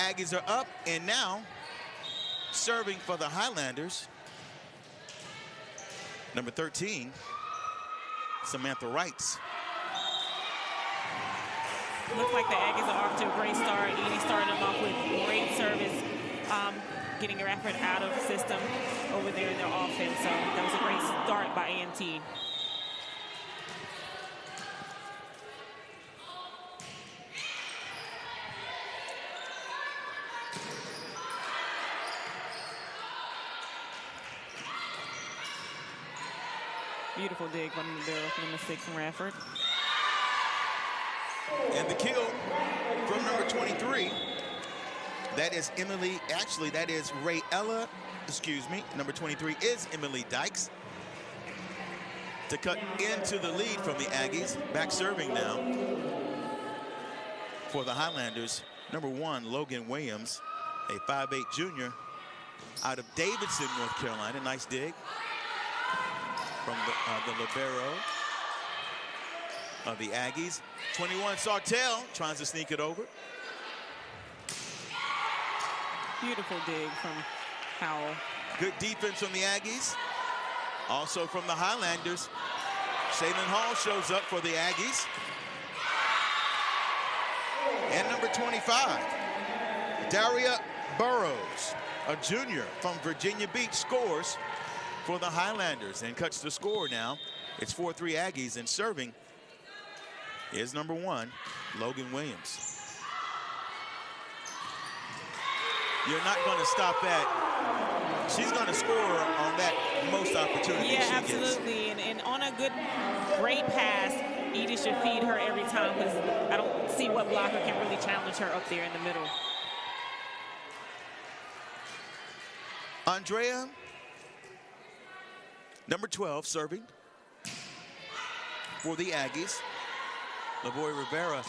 Aggies are up, and now serving for the Highlanders, number 13, Samantha Wrights. Looks like the Aggies are off to a great start. Edie started them off with great service, getting Redford out of system over there in their offense. So that was a great start by A&T. Beautiful dig from number 6 from Redford. And the kill from number 23. That is Emily, actually that is Rayella, excuse me. Number 23 is Emily Dykes. To cut into the lead from the Aggies. Back serving now for the Highlanders. Number 1, Logan Williams, a 5'8" junior out of Davidson, North Carolina. Nice dig from the libero of the Aggies. 21, Sartell tries to sneak it over. Beautiful dig from Howell. Good defense from the Aggies. Also from the Highlanders. Shaylin Hall shows up for the Aggies. And number 25, Daria Burrows, a junior from Virginia Beach, scores for the Highlanders and cuts the score now. It's 4-3 Aggies, and serving is number 1, Logan Williams. You're not going to stop that. She's going to score on that most opportunity she absolutely. gets. And on a great pass, Edie should feed her every time, because I don't see what blocker can really challenge her up there in the middle. Andrea, number 12, serving for the Aggies. Lavoy Rivera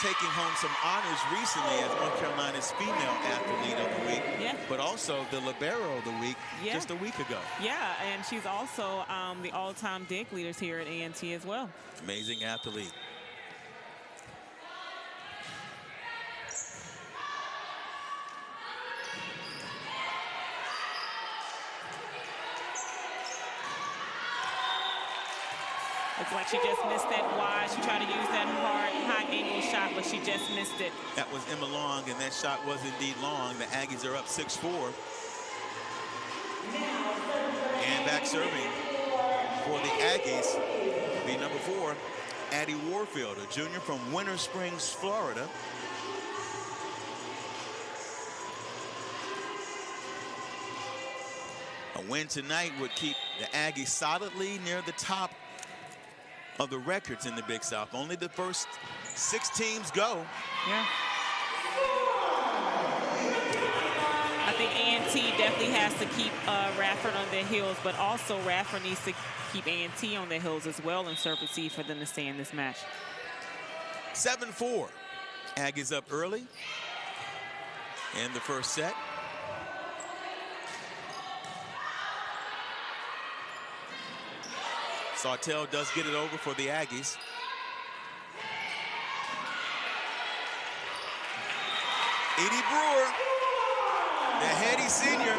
taking home some honors recently as North Carolina's female athlete of the week, but also the libero of the week just a week ago. Yeah, and she's also the all-time dig leaders here at A&T as well. Amazing athlete. Looks like she just missed that wide. She tried to use that high angle shot, but she just missed it. That was Emma Long, and that shot was indeed long. The Aggies are up 6-4. And back serving for the Aggies will be number 4, Addie Warfield, a junior from Winter Springs, Florida. A win tonight would keep the Aggies solidly near the top of the records in the Big South. Only the first 6 teams go. Yeah. I think A&T definitely has to keep Radford on their heels, but also Radford needs to keep A&T on their heels as well and serve the seed for them to stay in this match. 7-4. Aggies up early in the first set. Sartell does get it over for the Aggies. Edie Brewer, the heady senior.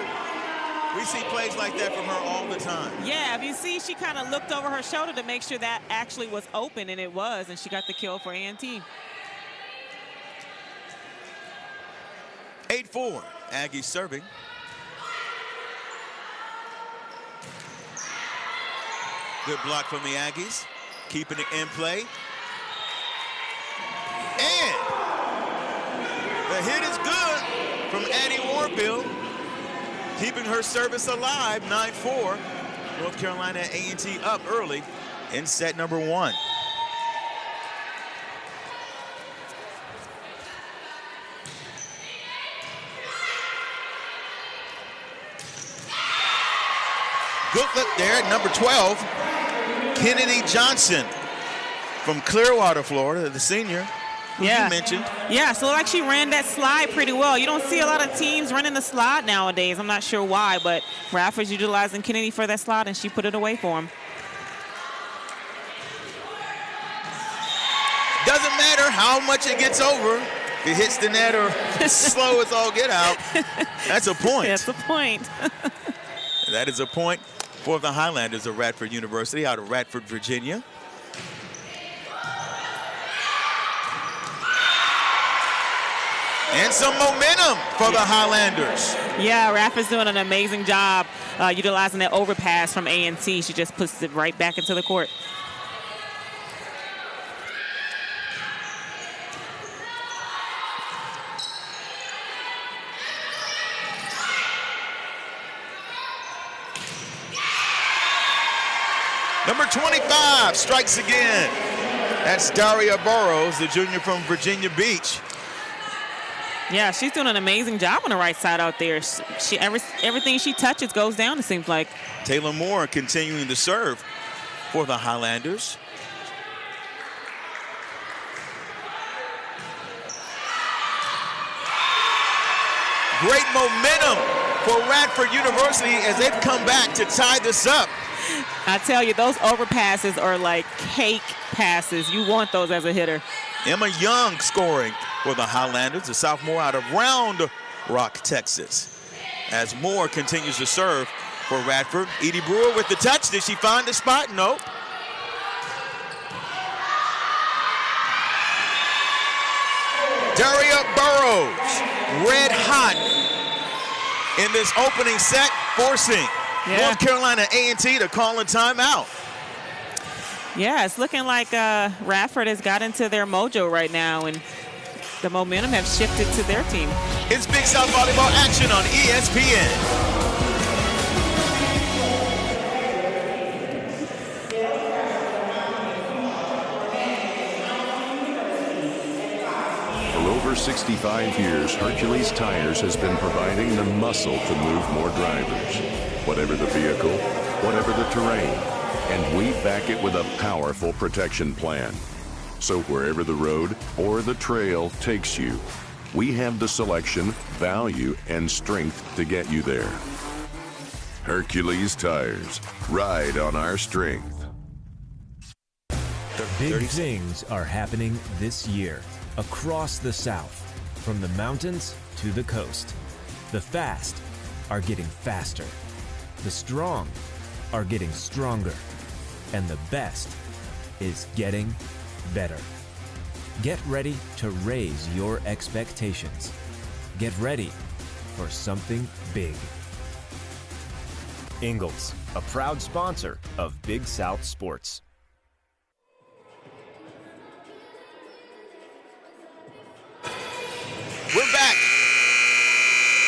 We see plays like that from her all the time. Yeah, if you see, she kind of looked over her shoulder to make sure that actually was open, and it was, and she got the kill for A&T. 8-4, Aggies serving. Good block from the Aggies, keeping it in play. And the hit is good from Addie Warfield, keeping her service alive, 9-4. North Carolina A&T up early in set number 1. Good look there at number 12, Kennedy Johnson from Clearwater, Florida, the senior who you mentioned. Yeah, so like she ran that slide pretty well. You don't see a lot of teams running the slide nowadays. I'm not sure why, but Radford's utilizing Kennedy for that slide, and she put it away for him. Doesn't matter how much it gets over. If it hits the net or slow as all get out, that's a point. That's a point. That is a point for the Highlanders of Radford University out of Radford, Virginia. And some momentum for the Highlanders. Yeah, Radford's doing an amazing job utilizing that overpass from A&T. She just puts it right back into the court. Number 25 strikes again. That's Daria Burrows, the junior from Virginia Beach. Yeah, she's doing an amazing job on the right side out there. Everything she touches goes down, it seems like. Taylor Moore continuing to serve for the Highlanders. Great momentum for Radford University as they've come back to tie this up. I tell you, those overpasses are like cake passes. You want those as a hitter. Emma Young scoring for the Highlanders, a sophomore out of Round Rock, Texas. As Moore continues to serve for Radford. Edie Brewer with the touch. Did she find the spot? Nope. Daria Burrows, red hot in this opening set, forcing North Carolina A&T to call a timeout. Yeah, it's looking like Radford has got into their mojo right now, and the momentum has shifted to their team. It's Big South Volleyball action on ESPN. For over 65 years, Hercules Tires has been providing the muscle to move more drivers. Whatever the vehicle, whatever the terrain, and we back it with a powerful protection plan. So wherever the road or the trail takes you, we have the selection, value, and strength to get you there. Hercules Tires, ride on our strength. Big things are happening this year across the South, from the mountains to the coast. The fast are getting faster. The strong are getting stronger. And the best is getting better. Get ready to raise your expectations. Get ready for something big. Ingalls, a proud sponsor of Big South Sports. We're back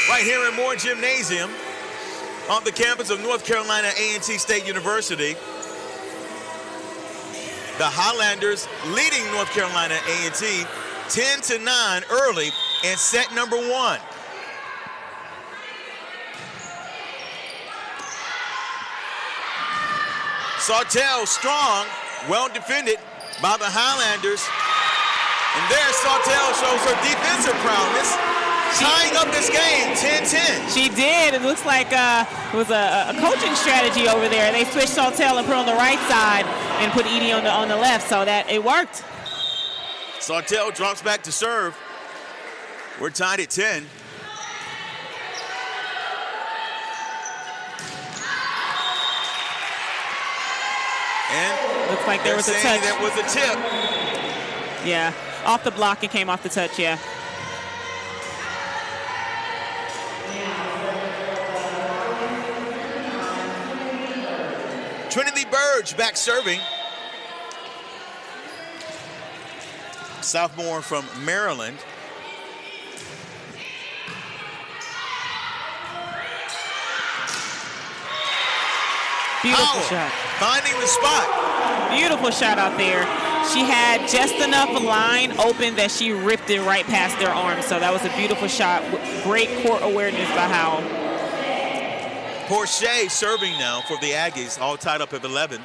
right here in Moore Gymnasium on the campus of North Carolina A&T State University. The Highlanders leading North Carolina A&T 10-9 early in set number 1. Sawtelle strong, well defended by the Highlanders. And there Sawtelle shows her defensive prowess, tying up this game 10-10. She did. It looks like it was a coaching strategy over there. They switched Sawtelle and put her on the right side and put Edie on the left, so that it worked. Sawtelle drops back to serve. We're tied at 10. And looks like there was a touch. That was a tip. Yeah, off the block and came off the touch, yeah. Trinity Burge back serving. Sophomore from Maryland. Beautiful shot. Finding the spot. Beautiful shot out there. She had just enough line open that she ripped it right past their arm. So that was a beautiful shot. Great court awareness by Howell. Porche serving now for the Aggies, all tied up at 11.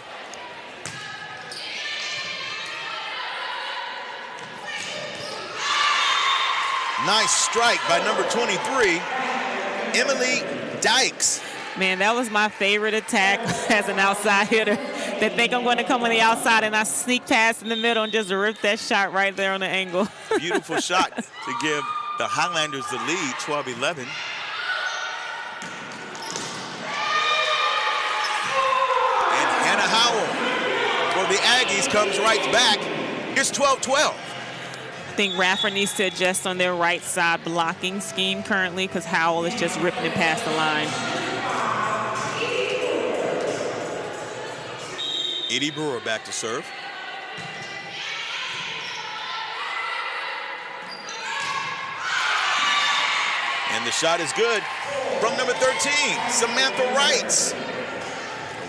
Nice strike by number 23, Emily Dykes. Man, that was my favorite attack as an outside hitter. They think I'm going to come on the outside, and I sneak past in the middle and just rip that shot right there on the angle. Beautiful shot to give the Highlanders the lead, 12-11. And Hannah Howell for the Aggies comes right back. It's 12-12. I think Radford needs to adjust on their right side blocking scheme currently because Howell is just ripping it past the line. Edie Brewer back to serve. And the shot is good from number 13, Samantha Wrights.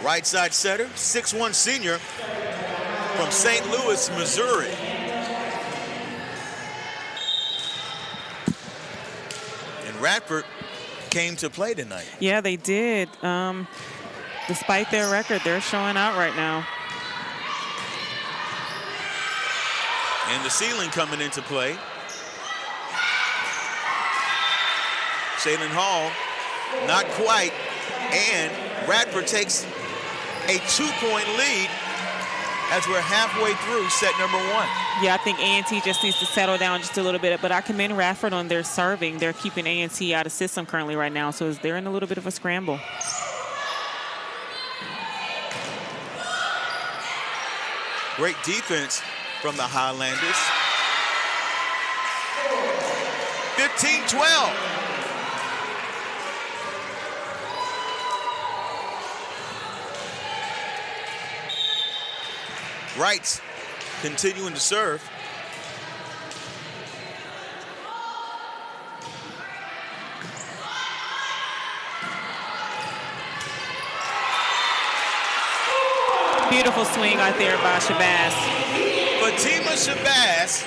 Right side setter, 6'1" senior from St. Louis, Missouri. And Radford came to play tonight. Yeah, they did. Despite their record, they're showing out right now. And the ceiling coming into play. Shaylin Hall, not quite. And Radford takes a 2-point lead as we're halfway through set number 1. Yeah, I think A&T just needs to settle down just a little bit. But I commend Radford on their serving. They're keeping A&T out of system currently right now, so they're in a little bit of a scramble. Great defense from the Highlanders. 15-12. Wrights continuing to serve. Beautiful swing out there by Shabazz. Fatima Shabazz,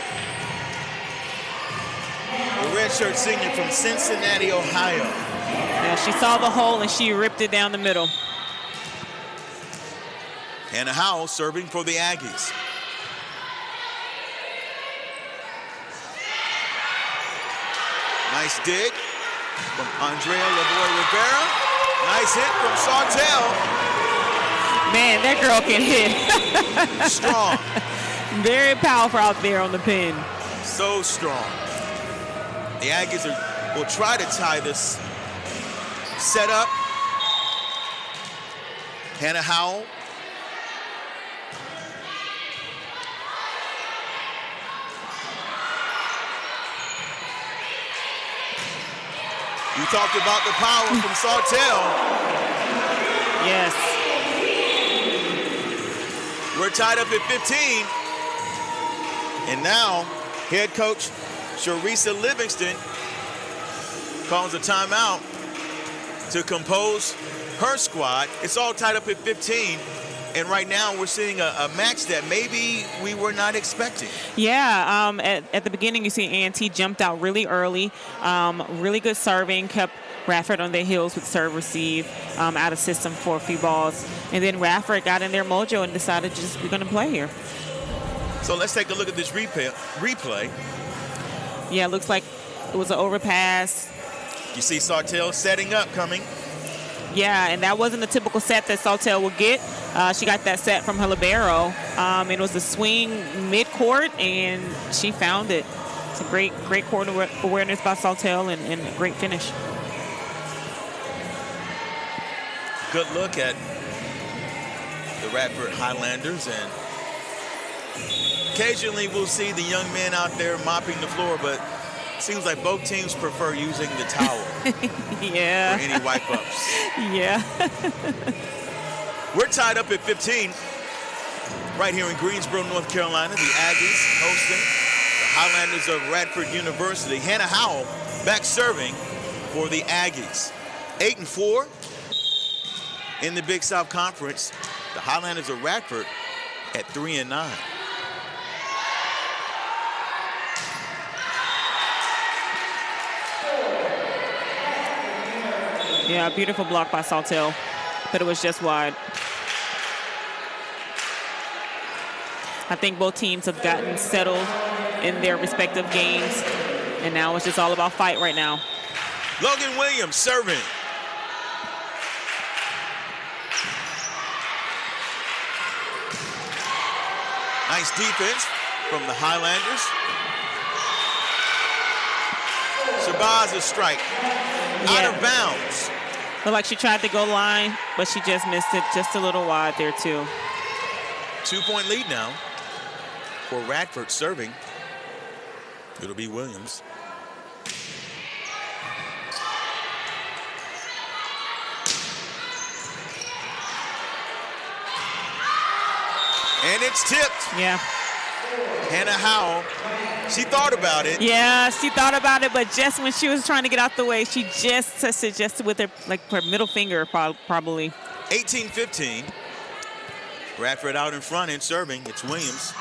the redshirt senior from Cincinnati, Ohio. Yeah, she saw the hole and she ripped it down the middle. Hannah Howell serving for the Aggies. Nice dig from Andrea Lavoie Rivera. Nice hit from Sawtelle. Man, that girl can hit. Strong. Very powerful out there on the pin. So strong. The Aggies will try to tie this set up. Hannah Howell. You talked about the power from Sawtelle. Yes. We're tied up at 15. And now, head coach Sharisa Livingston calls a timeout to compose her squad. It's all tied up at 15. And right now, we're seeing a match that maybe we were not expecting. Yeah, at the beginning, you see A&T jumped out really early. Really good serving, kept Radford on their heels with serve receive, out of system for a few balls. And then Radford got in their mojo and decided just we're going to play here. So let's take a look at this replay. Yeah, it looks like it was an overpass. You see Sawtelle setting up coming. Yeah, and that wasn't the typical set that Sawtelle would get. She got that set from her libero. It was a swing mid-court, and she found it. It's a great court awareness by Sawtelle and a great finish. Good look at the Radford Highlanders, and occasionally we'll see the young men out there mopping the floor, but it seems like both teams prefer using the towel. Yeah. For any wipe-ups. Yeah. We're tied up at 15 right here in Greensboro, North Carolina. The Aggies hosting the Highlanders of Radford University. Hannah Howell back serving for the Aggies. 8-4 in the Big South Conference. The Highlanders of Radford at 3-9. Yeah, beautiful block by Sawtelle, but it was just wide. I think both teams have gotten settled in their respective games, and now it's just all about fight right now. Logan Williams serving. Nice defense from the Highlanders. Shabazz a strike. Out of bounds. Looked like she tried to go line, but she just missed it just a little wide there, too. 2-point lead now for Radford serving. It'll be Williams. And it's tipped. Yeah. Hannah Howell, she thought about it. Yeah, she thought about it, but just when she was trying to get out the way, she just suggested with her, like, her middle finger, probably. 18-15. Radford out in front and serving. It's Williams.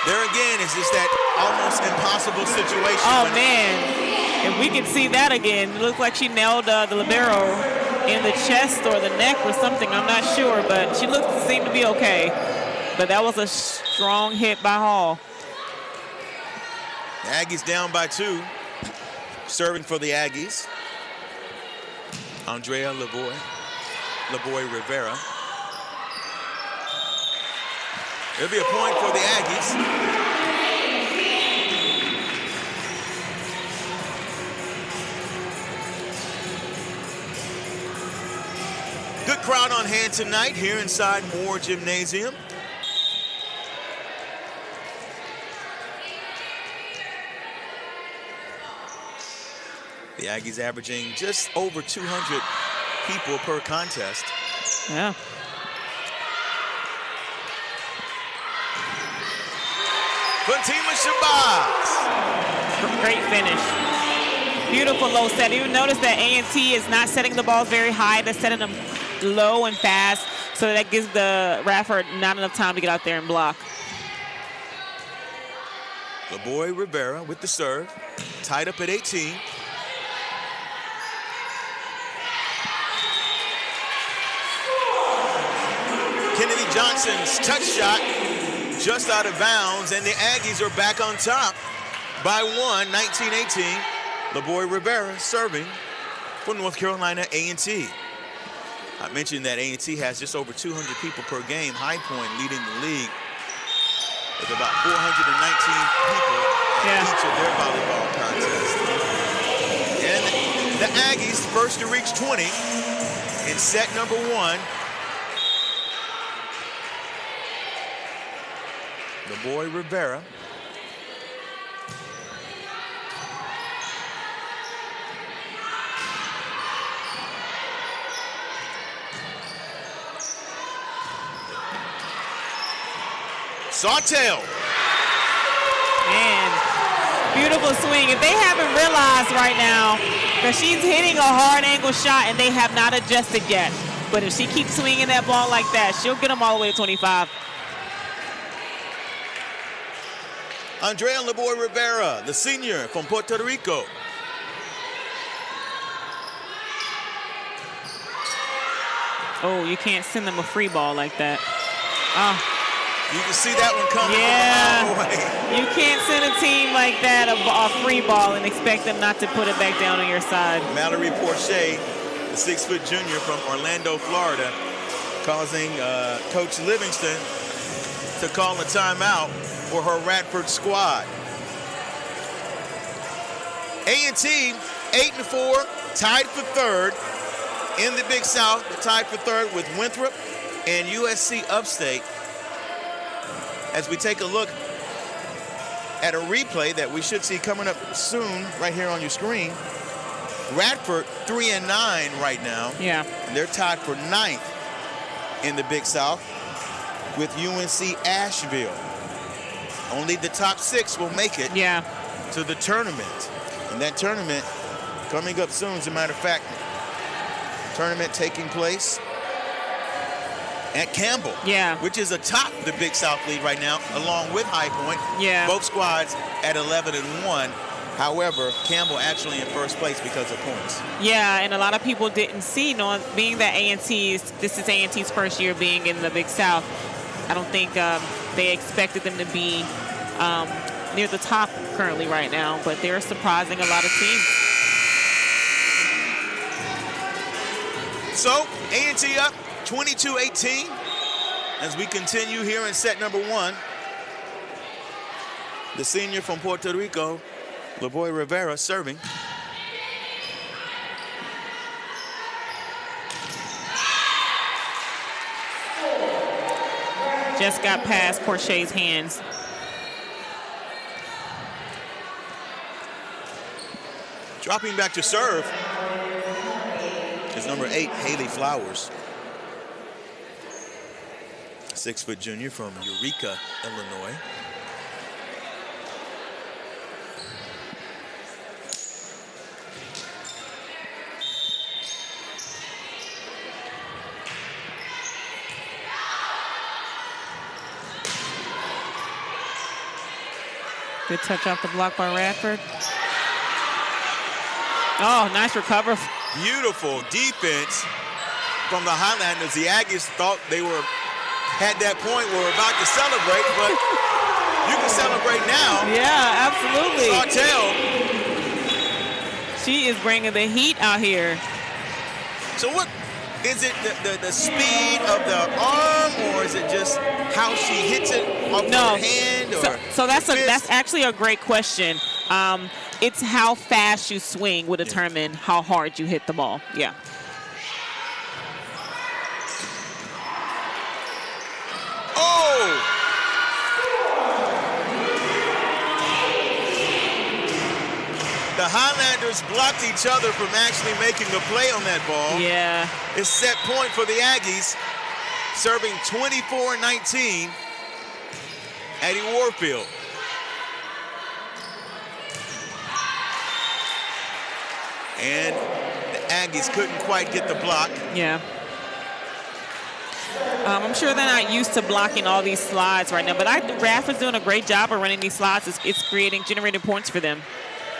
There again is just that almost impossible situation. Oh, man. If we could see that again, it looked like she nailed the libero in the chest or the neck or something. I'm not sure, but she seemed to be okay. But that was a strong hit by Hall. The Aggies down by 2. Serving for the Aggies. Andrea Lavoy Rivera. It'll be a point for the Aggies. Good crowd on hand tonight here inside Moore Gymnasium. The Aggies averaging just over 200 people per contest. Yeah. Fatima Shabazz. Great finish. Beautiful low set. You notice that A&T is not setting the balls very high. They're setting them low and fast, so that gives the Radford not enough time to get out there and block. LaBoy Rivera with the serve. Tied up at 18. Kennedy Johnson's touch shot just out of bounds, and the Aggies are back on top by 1, 19-18. LaBoy Rivera serving for North Carolina A&T. I mentioned that A&T has just over 200 people per game. High Point leading the league with about 419 people at each of their volleyball contests. And the Aggies first to reach 20 in set number 1. LaBoy Rivera. Sawtelle. Man, beautiful swing. If they haven't realized right now that she's hitting a hard angle shot and they have not adjusted yet, but if she keeps swinging that ball like that, she'll get them all the way to 25. Andrea LaBoy Rivera, the senior from Puerto Rico. Oh, you can't send them a free ball like that. Oh. You can see that one coming from a mile away. You can't send a team like that a free ball and expect them not to put it back down on your side. Mallory Porche, the 6-foot junior from Orlando, Florida, causing Coach Livingston to call a timeout for her Radford squad. A&T 8-4, tied for third in the Big South, tied for third with Winthrop and USC Upstate. As we take a look at a replay that we should see coming up soon right here on your screen, Radford 3-9 right now. Yeah. They're tied for 9th in the Big South with UNC Asheville. Only the top 6 will make it to the tournament. And that tournament coming up soon, as a matter of fact, tournament taking place at Campbell, which is atop the Big South lead right now, along with High Point. Both squads at 11-1. However, Campbell actually in first place because of points. Yeah, and a lot of people didn't see, being that this is A&T's first year being in the Big South. I don't think they expected them to be near the top currently right now, but they're surprising a lot of teams. So, A&T up 22-18 as we continue here in set number 1. The senior from Puerto Rico, Lavoy Rivera, serving. Just got past Porche's hands. Dropping back to serve is number 8, Haley Flowers. 6-foot junior from Eureka, Illinois. Good touch off the block by Radford. Oh, nice recover. Beautiful defense from the Highlanders. The Aggies thought they had that point where we're about to celebrate, but you can celebrate now. Yeah, absolutely. Sartell. She is bringing the heat out here. So what is it, the speed of the arm, or is it just how she hits it off her hand? Or so that's actually a great question. It's how fast you swing will determine how hard you hit the ball. Yeah. Oh! The Highlanders blocked each other from actually making a play on that ball. Yeah. It's set point for the Aggies, serving 24-19, Addie Warfield. And the Aggies couldn't quite get the block. Yeah. I'm sure they're not used to blocking all these slides right now, but Radford's doing a great job of running these slides. It's generating points for them.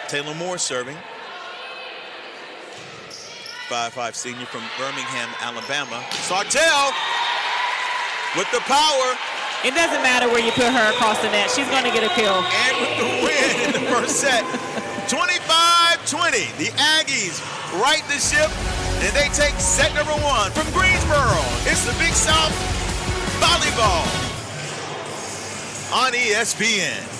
Taylor Moore serving. 5'5" senior from Birmingham, Alabama. Sartell with the power. It doesn't matter where you put her across the net. She's going to get a kill. And with the win in the first set. 25-20. The Aggies right the ship, and they take set number 1 from Greensboro. It's the Big South Volleyball on ESPN.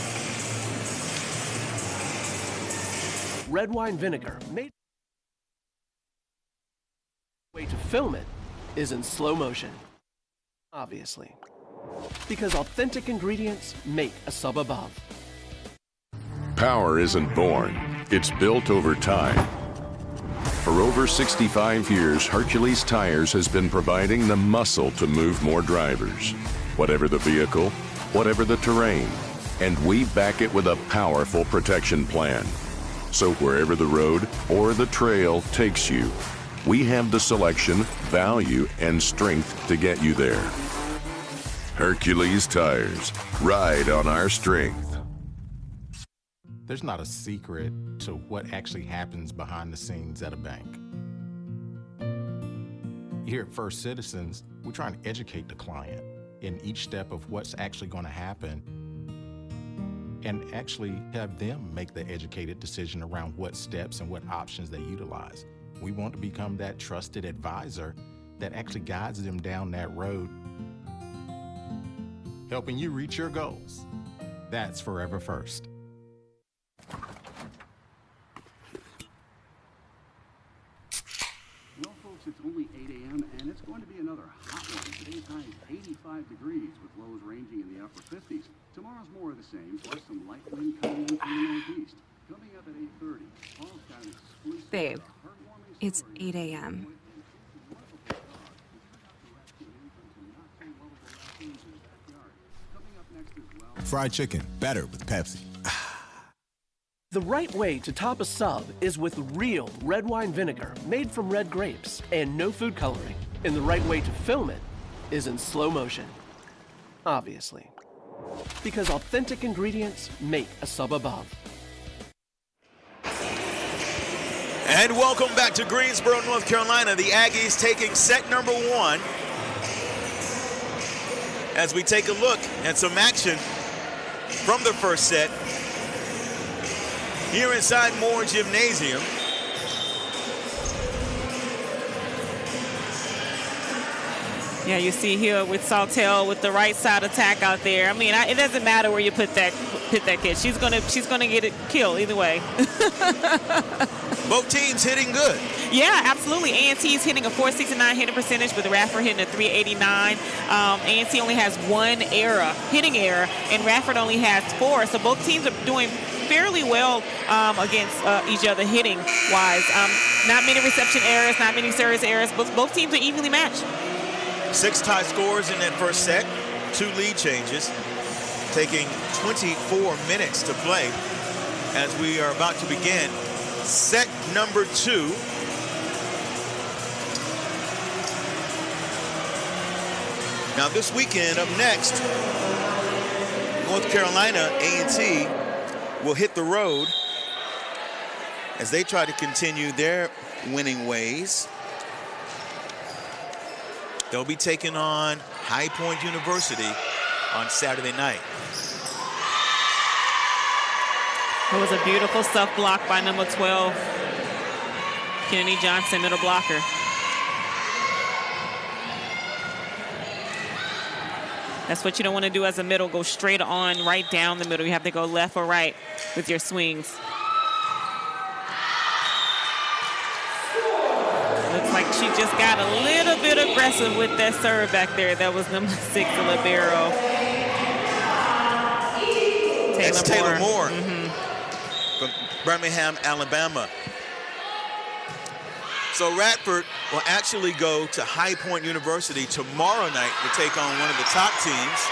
Red wine vinegar made way to film it is in slow motion, obviously, because authentic ingredients make a sub above. Power isn't born, it's built over time. For over 65 years, Hercules Tires has been providing the muscle to move more drivers. Whatever the vehicle, whatever the terrain, and we back it with a powerful protection plan. So wherever the road or the trail takes you, we have the selection, value, and strength to get you there. Hercules Tires, ride on our strength. There's not a secret to what actually happens behind the scenes at a bank. Here at First Citizens, we're trying to educate the client in each step of what's actually going to happen and actually have them make the educated decision around what steps and what options they utilize. We want to become that trusted advisor that actually guides them down that road, helping you reach your goals. That's Forever First. Well, folks, it's only 8 a.m. and it's going to be another hot one. Today's high is 85 degrees with lows ranging in the upper 50s. Tomorrow's more of the same, plus some light wind coming in from the northeast. Coming up at 8:30, Paul's got an exclusive. Babe, it's 8 a.m. Fried chicken, better with Pepsi. The right way to top a sub is with real red wine vinegar made from red grapes and no food coloring. And the right way to film it is in slow motion, obviously, because authentic ingredients make a sub above. And welcome back to Greensboro, North Carolina. The Aggies taking set number 1 as we take a look at some action from the first set here inside Moore Gymnasium. Yeah, you see here with Sawtelle with the right side attack out there. I mean, it doesn't matter where you put that kid. She's gonna get it killed either way. Both teams hitting good. Yeah, absolutely. A&T is hitting a .469 hitting percentage with Radford hitting a .389. A&T only has one hitting error, and Radford only has 4. So both teams are doing fairly well against each other hitting-wise. Not many reception errors, not many service errors, but both teams are evenly matched. 6 tie scores in that first set, 2 lead changes, taking 24 minutes to play as we are about to begin set number 2. Now this weekend, up next, North Carolina A&T will hit the road as they try to continue their winning ways. They'll be taking on High Point University on Saturday night. It was a beautiful stuff block by number 12, Kennedy Johnson, middle blocker. That's what you don't want to do as a middle. Go straight on, right down the middle. You have to go left or right with your swings. Looks like she just got a little bit aggressive with that serve back there. That was number 6, the libero. That's Taylor Moore from Birmingham, Alabama. So Radford will actually go to High Point University tomorrow night to take on one of the top teams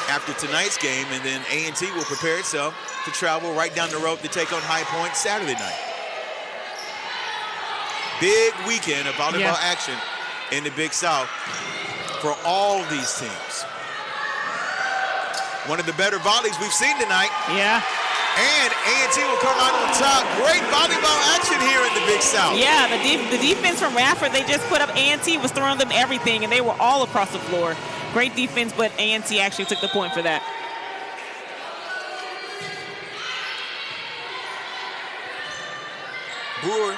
after tonight's game, and then A&T will prepare itself to travel right down the road to take on High Point Saturday night. Big weekend of volleyball action in the Big South for all these teams. One of the better volleys we've seen tonight. Yeah. And A&T will come out on top. Great volleyball action here in the Big South. Yeah, the defense from Radford, they just put up. A&T was throwing them everything, and they were all across the floor. Great defense, but A&T actually took the point for that. Brewer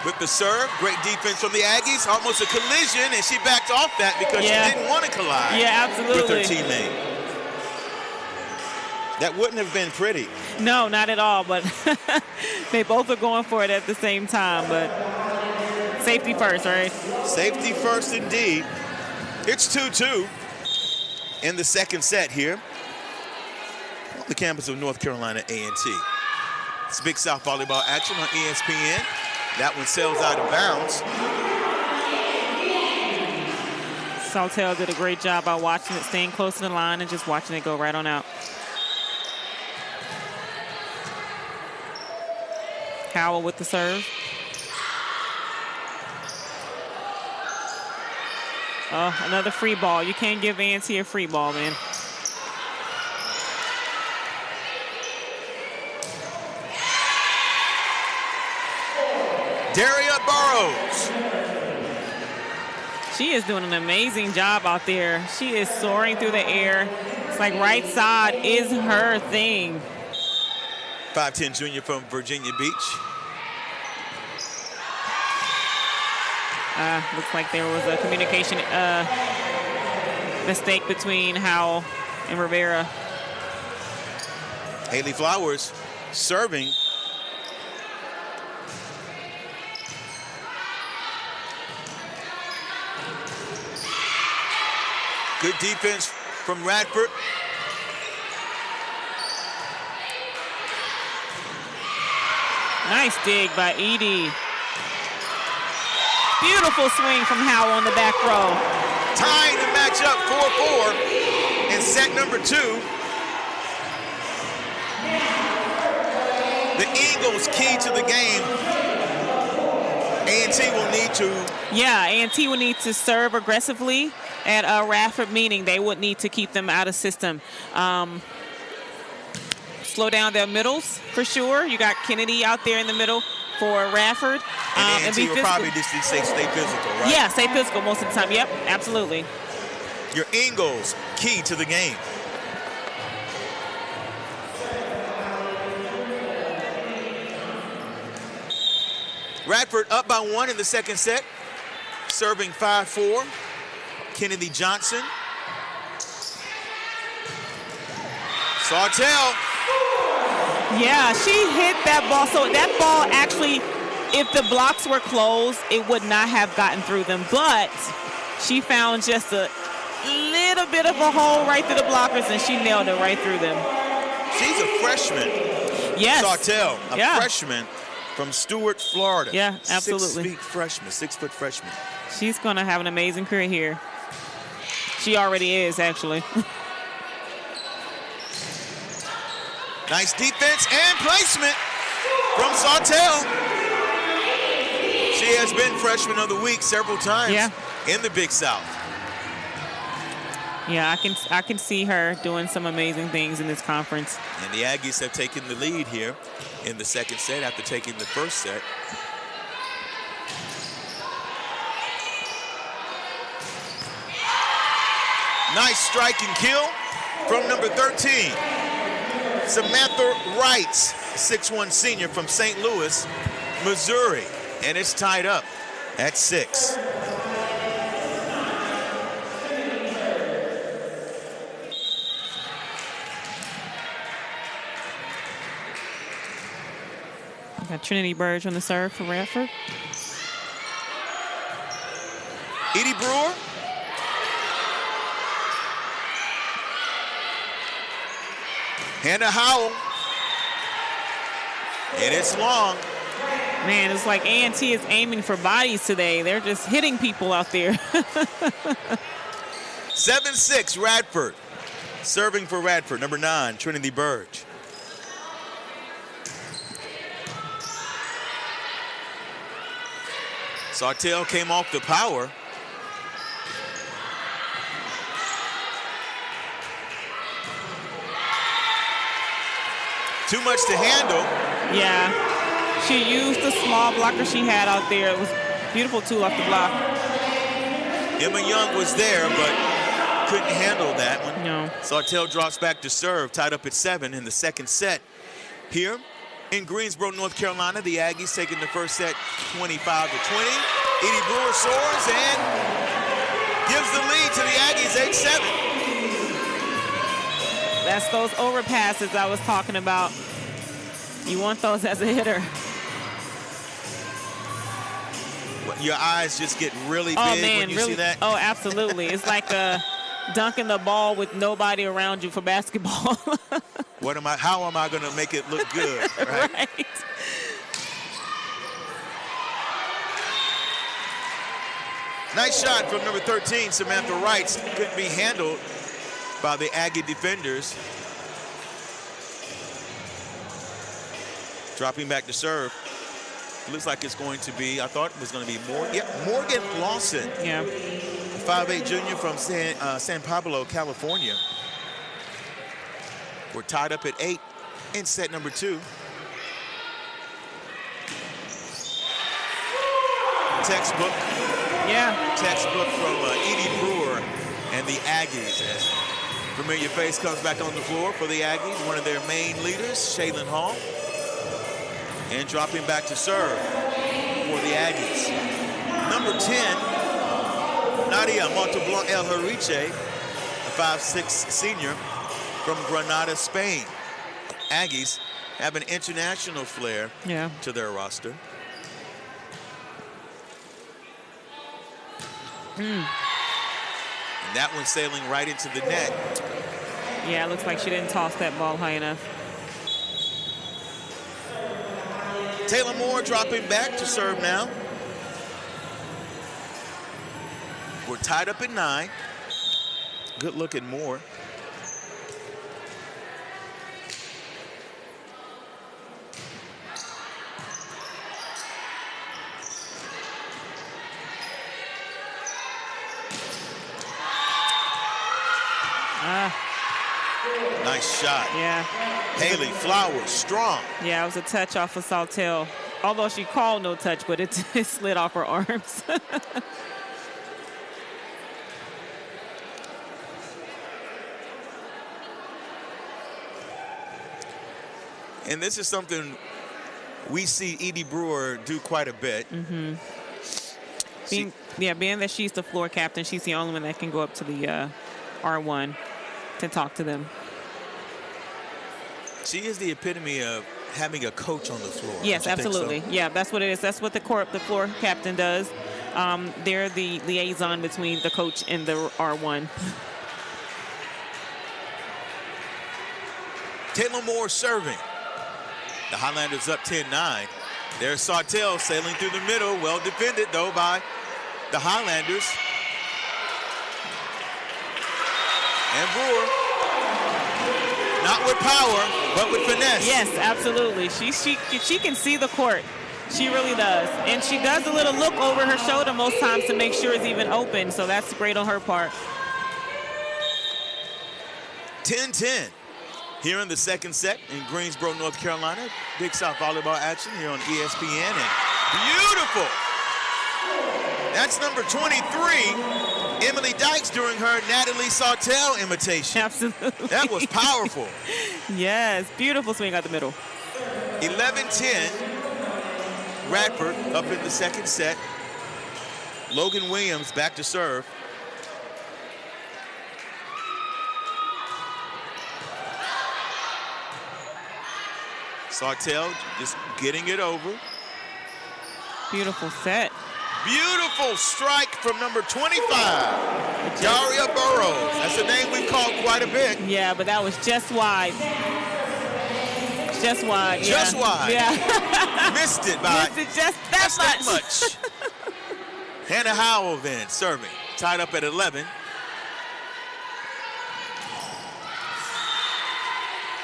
with the serve. Great defense from the Aggies. Almost a collision, and she backed off that because she didn't want to collide with her teammate. That wouldn't have been pretty. No, not at all, but they both are going for it at the same time, but safety first, right? Safety first indeed. It's 2-2 in the second set here on the campus of North Carolina A&T. It's Big South volleyball action on ESPN. That one sails out of bounds. Sawtelle did a great job by watching it, staying close to the line and just watching it go right on out. Howell with the serve. Oh, another free ball. You can't give A&T a free ball, man. Daria Burrows. She is doing an amazing job out there. She is soaring through the air. It's like right side is her thing. 5'10" junior from Virginia Beach. Looks like there was a communication mistake between Howell and Rivera. Haley Flowers serving. Good defense from Radford. Nice dig by Edie. Beautiful swing from Howell on the back row. Tying the match up 4-4 in set number 2. The Eagles' key to the game. A&T will need to. Yeah, A&T will need to serve aggressively at Radford, meaning they would need to keep them out of system. Slow down their middles for sure. You got Kennedy out there in the middle for Radford. And A&T will probably just stay physical, right? Yeah, stay physical most of the time. Yep, absolutely. Your Ingles, key to the game. Radford up by 1 in the second set. serving 5-4. Kennedy Johnson. Sawtelle. Yeah, she hit that ball. So that ball actually, if the blocks were closed, it would not have gotten through them. But she found just a little bit of a hole right through the blockers, and she nailed it right through them. She's a freshman. Yes. Sawtelle, a freshman from Stuart, Florida. Yeah, absolutely. 6 feet freshman, 6 foot freshman. She's going to have an amazing career here. She already is, actually. Nice defense and placement from Sawtelle. She has been freshman of the week several times in the Big South. Yeah, I can see her doing some amazing things in this conference. And the Aggies have taken the lead here in the second set after taking the first set. Nice strike and kill from number 13. Samantha Wrights, 6'1" senior from St. Louis, Missouri. And it's tied up at 6. Got Trinity Burge on the serve for Redford. Edie Brewer. Hannah Howell. And it's long. Man, it's like A&T is aiming for bodies today. They're just hitting people out there. 7-6, Radford. Serving for Radford, number 9, Trinity Burge. Sawtelle came off the power. Too much to handle. Yeah, she used the small blocker she had out there. It was beautiful tool off the block. Emma Young was there, but couldn't handle that one. No. Sawtelle drops back to serve, tied up at 7 in the second set. Here in Greensboro, North Carolina, the Aggies taking the first set 25-20. Edie Brewer soars and gives the lead to the Aggies 8-7. That's those overpasses I was talking about. You want those as a hitter. Your eyes just get really big when you see that? Oh, absolutely. It's like dunking the ball with nobody around you for basketball. How am I going to make it look good? Right? Right. Nice shot from number 13, Samantha Wrights. Couldn't be handled by the Aggie defenders. Dropping back to serve. Looks like it's going to be, I thought it was going to be Morgan Lawson. Yeah. 5'8" junior from San Pablo, California. We're tied up at 8 in set number 2. Textbook. Yeah. Textbook from Edie Brewer and the Aggies. As familiar face comes back on the floor for the Aggies. One of their main leaders, Shaylin Hall. And dropping back to serve for the Aggies. Number 10, Nadia Monteblanc El Hariche, a 5'6" senior from Granada, Spain. Aggies have an international flair to their roster. And that one sailing right into the net. Yeah, it looks like she didn't toss that ball high enough. Taylor Moore dropping back to serve now. We're tied up at 9. Good look at Moore. Nice shot. Yeah. Haley Flowers, strong. Yeah, it was a touch off of Sawtelle. Although she called no touch, but it slid off her arms. And this is something we see Edie Brewer do quite a bit. Being that she's the floor captain, she's the only one that can go up to the R1 to talk to them. She is the epitome of having a coach on the floor. Yes, absolutely. So? Yeah, that's what it is. That's what the floor captain does. They're the liaison between the coach and the R1. Taylor Moore serving. The Highlanders up 10-9. There's Sartell sailing through the middle. Well defended, though, by the Highlanders. And Brewer, not with power, but with finesse. Yes, absolutely. She can see the court. She really does. And she does a little look over her shoulder most times to make sure it's even open, so that's great on her part. 10-10 here in the second set in Greensboro, North Carolina. Big South volleyball action here on ESPN. And beautiful. That's number 23, Emily Dykes, doing her Natalie Sartell imitation. Absolutely. That was powerful. Yes, beautiful swing out the middle. 11-10, Radford up in the second set. Logan Williams back to serve. Sartell just getting it over. Beautiful set. Beautiful strike from number 25, Daria Burrows. That's a name we've called quite a bit. Yeah, but that was just wide. Just wide. Just wide. Yeah. Missed it by just that much. Hannah Howell then serving. Tied up at 11.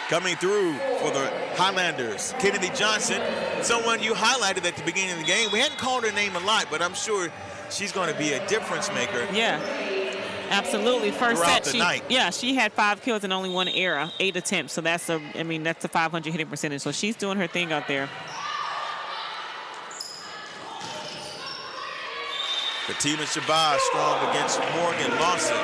Coming through for the Highlanders, Kennedy Johnson, someone you highlighted at the beginning of the game. We hadn't called her name a lot, but I'm sure she's going to be a difference maker. Yeah, absolutely. First throughout set, the night. Yeah, she had 5 kills and only 1 error, 8 attempts. So that's a 500 hitting percentage. So she's doing her thing out there. Fatima Shabazz strong against Morgan Lawson.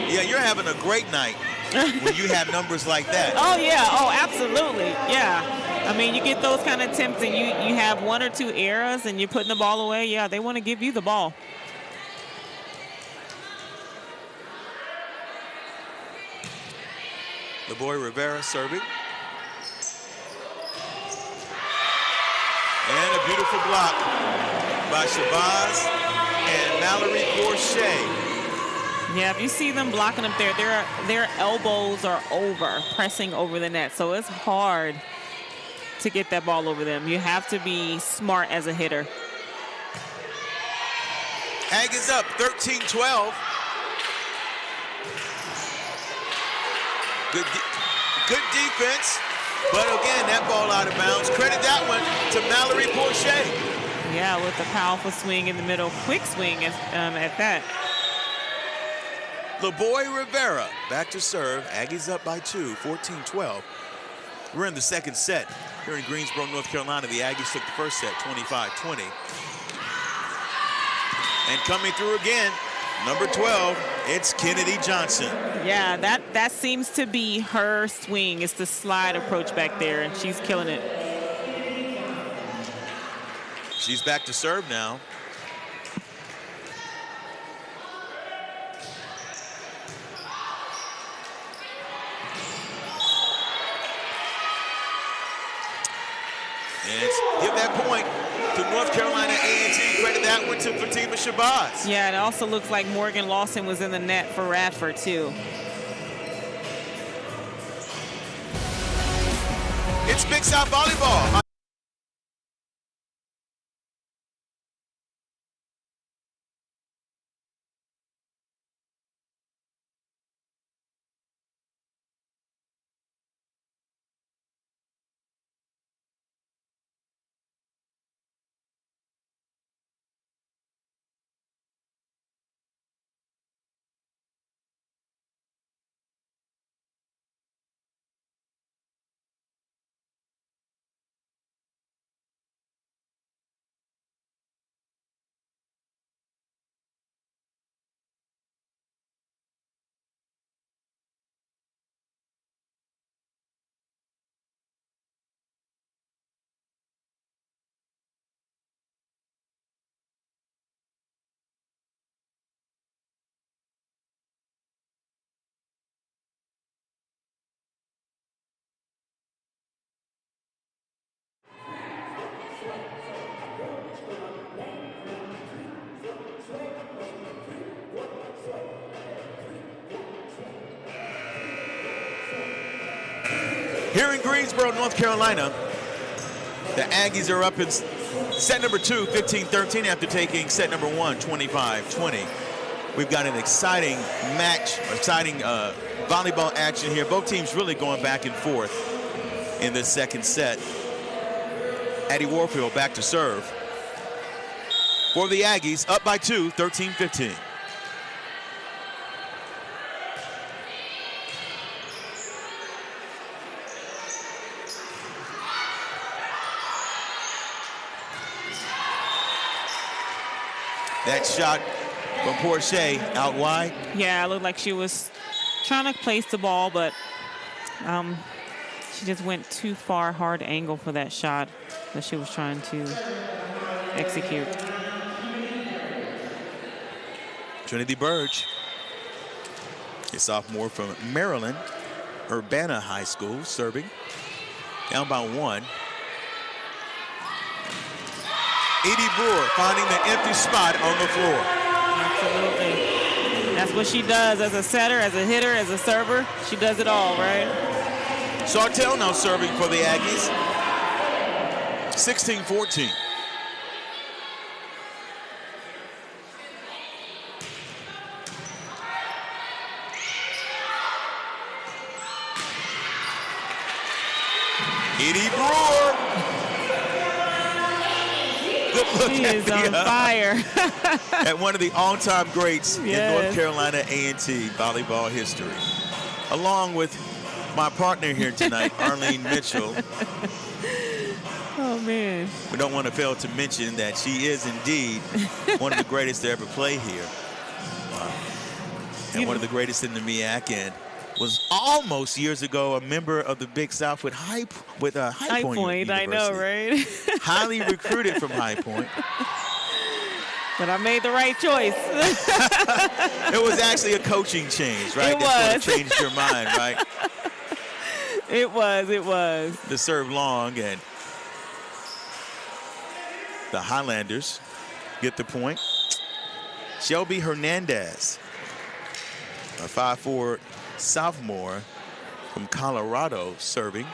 Yeah, you're having a great night when you have numbers like that. Oh, yeah. Oh, absolutely. Yeah. I mean, you get those kind of attempts and you have 1 or 2 errors and you're putting the ball away. Yeah, they want to give you the ball. LeBoy Rivera serving. And a beautiful block by Shabazz and Mallory Bourget. Yeah, if you see them blocking up there, their elbows are over, pressing over the net. So it's hard to get that ball over them. You have to be smart as a hitter. Ag is up 13-12. Good defense, but again, that ball out of bounds. Credit that one to Mallory Bourget. Yeah, with a powerful swing in the middle, quick swing at that. LeBoy Rivera back to serve. Aggies up by 2, 14-12. We're in the second set here in Greensboro, North Carolina. The Aggies took the first set, 25-20. And coming through again, number 12, it's Kennedy Johnson. Yeah, that seems to be her swing. It's the slide approach back there, and she's killing it. She's back to serve now. And give that point to North Carolina A&T. Credit that one to Fatima Shabazz. Yeah, it also looks like Morgan Lawson was in the net for Radford, too. It's Big South Volleyball. Here in Greensboro, North Carolina, the Aggies are up in set number 2, 15-13 after taking set number 1, 25-20. We've got an exciting match, exciting volleyball action here. Both teams really going back and forth in the second set. Addie Warfield back to serve. For the Aggies, up by 2, 13-15. That shot from Porche out wide. Yeah, it looked like she was trying to place the ball, but she just went too far, hard angle for that shot that she was trying to execute. Trinity Burge, a sophomore from Maryland, Urbana High School, serving. Down by 1. Edie Brewer finding the empty spot on the floor. Absolutely. That's what she does as a setter, as a hitter, as a server. She does it all, right? Sartell now serving for the Aggies. 16-14. Edie Brewer. She is on fire. At one of the all-time greats in North Carolina A&T volleyball history. Along with my partner here tonight, Arlene Mitchell. Oh, man. We don't want to fail to mention that she is indeed one of the greatest to ever play here. And one of the greatest in the MEAC, and was almost years ago a member of the Big South with High Point University. I know, right? Highly recruited from High Point. But I made the right choice. It was actually a coaching change, right? It that was. Sort of changed your mind, right? It was. The serve long, and the Highlanders get the point. Shelby Hernandez, a 5'4" sophomore from Colorado, serving.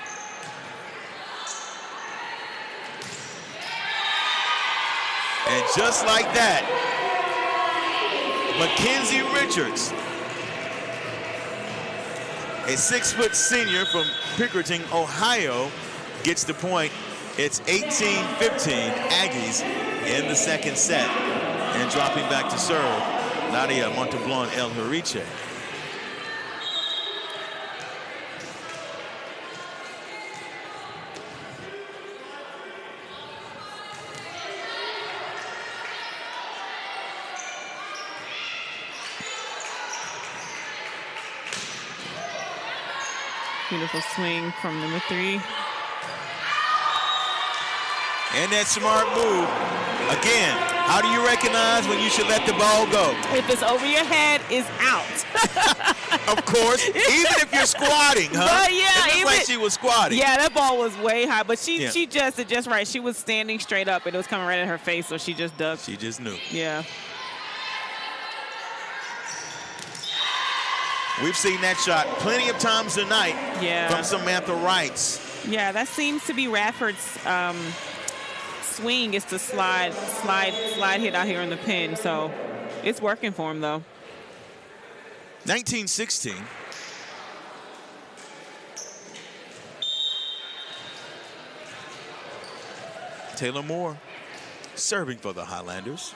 And just like that, Mackenzie Richards, a 6-foot senior from Pickerington, Ohio, gets the point. It's 18-15 Aggies in the second set. And dropping back to serve, Nadia Monteblon El Hariche. Beautiful swing from number 3. And that smart move. Again, how do you recognize when you should let the ball go? If it's over your head, it's out. Of course, even if you're squatting, huh? But yeah, it looked like she was squatting. Yeah, that ball was way high, but she just did just right. She was standing straight up, and it was coming right at her face, so she just ducked. She just knew. Yeah. We've seen that shot plenty of times tonight from Samantha Wrights. Yeah, that seems to be Radford's swing, is to slide hit out here in the pin. So it's working for him, though. 19-16. Taylor Moore serving for the Highlanders.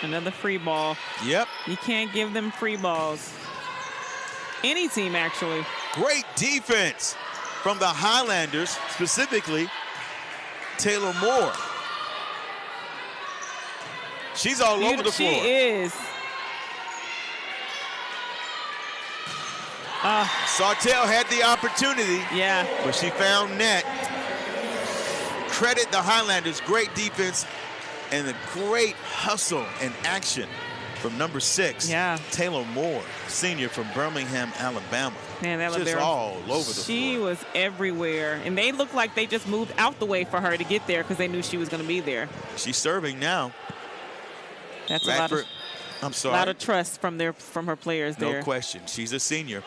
Another free ball. Yep. You can't give them free balls. Any team, actually. Great defense from the Highlanders, specifically Taylor Moore. She's all over the floor. She is. Sartell had the opportunity. Yeah. But she found net. Credit the Highlanders. Great defense and a great hustle and action from number 6. Yeah. Taylor Moore, senior from Birmingham, Alabama. Man, that just all over the floor. She was everywhere. And they looked like they just moved out the way for her to get there because they knew she was going to be there. She's serving now. That's Redford, I'm a sorry. lot of trust from her players there. No question. She's a senior.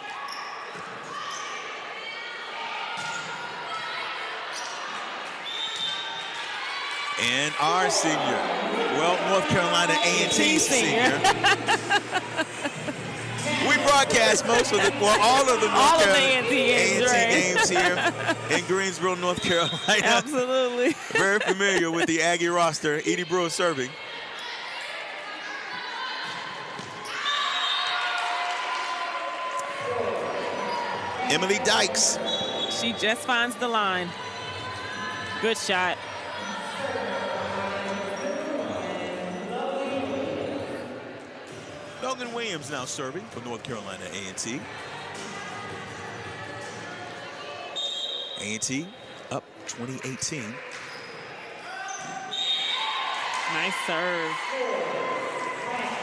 And our senior. Well, North Carolina A&T senior. We broadcast most of all of the North Carolina A&T games here in Greensboro, North Carolina. Absolutely. Very familiar with the Aggie roster. Edie Brewer serving. Emily Dykes. She just finds the line. Good shot. Logan Williams now serving for North Carolina A&T. A&T up 2018. Nice serve.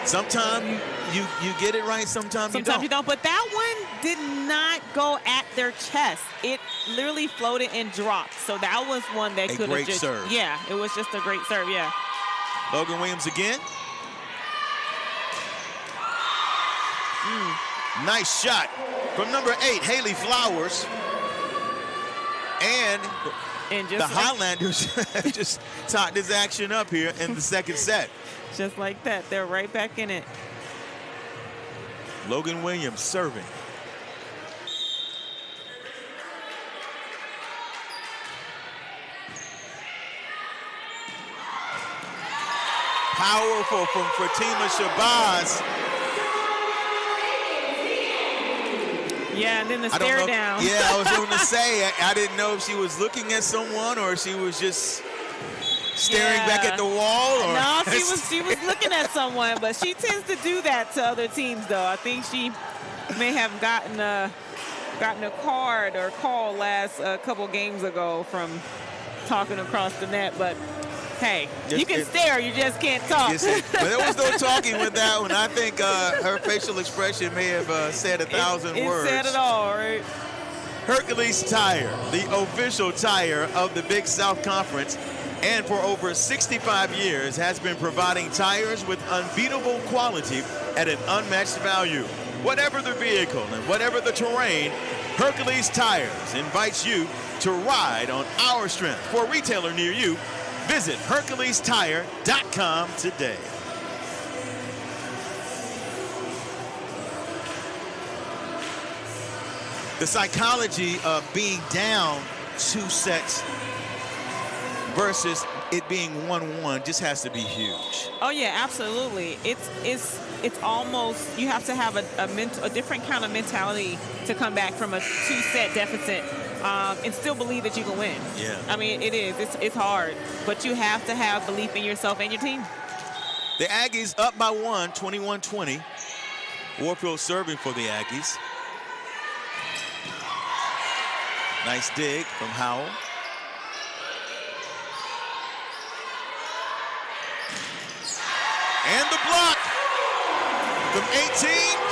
Sometimes you get it right, sometimes you don't. But that one did not go at their chest. It literally floated and dropped. So that was one that could have just serve. Yeah, it was just a great serve, yeah. Logan Williams again. Nice shot from number 8, Haley Flowers. And the Highlanders just tied this action up here in the second set. Just like that, they're right back in it. Logan Williams serving. Powerful from Fatima Shabazz. Yeah, and then the stare down. Yeah, I was going to say, I didn't know if she was looking at someone or she was just staring back at the wall. Or no, she was looking at someone, but she tends to do that to other teams, though. I think she may have gotten a card or call last couple games ago from talking across the net, but hey, you can stare, you just can't talk. But there was no talking with that one. I think her facial expression may have said 1,000 words. It said it all, right? Hercules Tire, the official tire of the Big South Conference, and for over 65 years has been providing tires with unbeatable quality at an unmatched value. Whatever the vehicle and whatever the terrain, Hercules Tires invites you to ride on our strength. For a retailer near you, visit HerculesTire.com today. The psychology of being down 2 sets versus it being 1-1 just has to be huge. Oh yeah, absolutely. It's almost, you have to have a different kind of mentality to come back from a 2-set deficit and still believe that you can win. Yeah. I mean, it is. It's hard, but you have to have belief in yourself and your team. The Aggies up by 1, 21-20. Warfield serving for the Aggies. Nice dig from Howell. And the block from 18,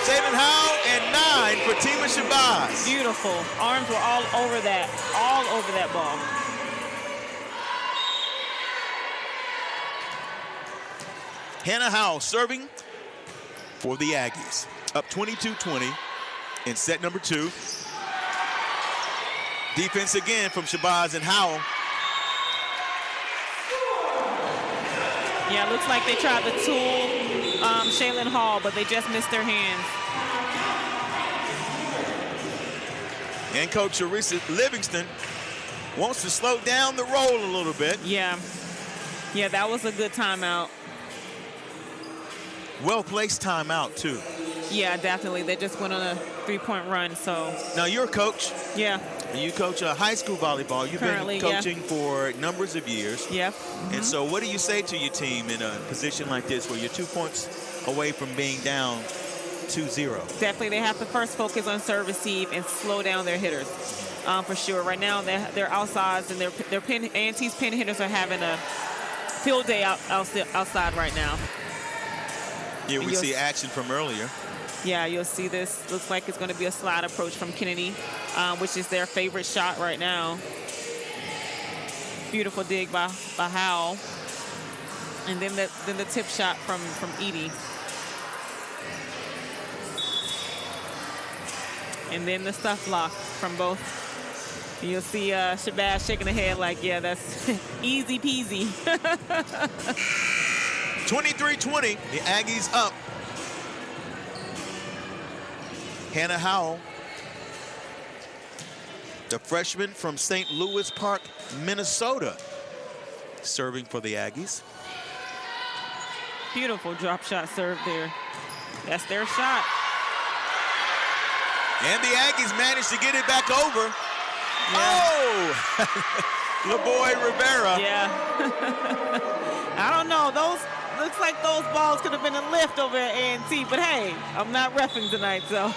Jalen Howell, and 9 for Fatima Shabazz. Beautiful. Arms were all over that ball. Hannah Howell serving for the Aggies. Up 22-20 in set number 2. Defense again from Shabazz and Howell. Yeah, it looks like they tried to tool Shaylin Hall, but they just missed their hands. And Coach Charissa Livingston wants to slow down the roll a little bit. Yeah, that was a good timeout. Well-placed timeout, too. Yeah, definitely. They just went on a 3-point run, so. Now, you're a coach. Yeah. You coach high school volleyball. You've Currently, been coaching for numbers of years. Yep. And so what do you say to your team in a position like this where you're 2 points away from being down 2-0? Definitely, they have to first focus on serve receive and slow down their hitters, for sure. Right now, they're outsides, and their A&T's pin hitters are having a field day outside right now. Yeah, we see action from earlier. Yeah, you'll see this. Looks like it's going to be a slide approach from Kennedy, which is their favorite shot right now. Beautiful dig by Howell. And then the tip shot from Edie. And then the stuff block from both. You'll see Shabazz shaking her head like, yeah, that's easy peasy. 23-20, the Aggies up. Hannah Howell, the freshman from St. Louis Park, Minnesota, serving for the Aggies. Beautiful drop shot serve there. That's their shot. And the Aggies managed to get it back over. Yeah. Oh! LaBoy Rivera. Yeah. I don't know. Looks like those balls could have been a lift over at A&T, but hey, I'm not reffing tonight, so.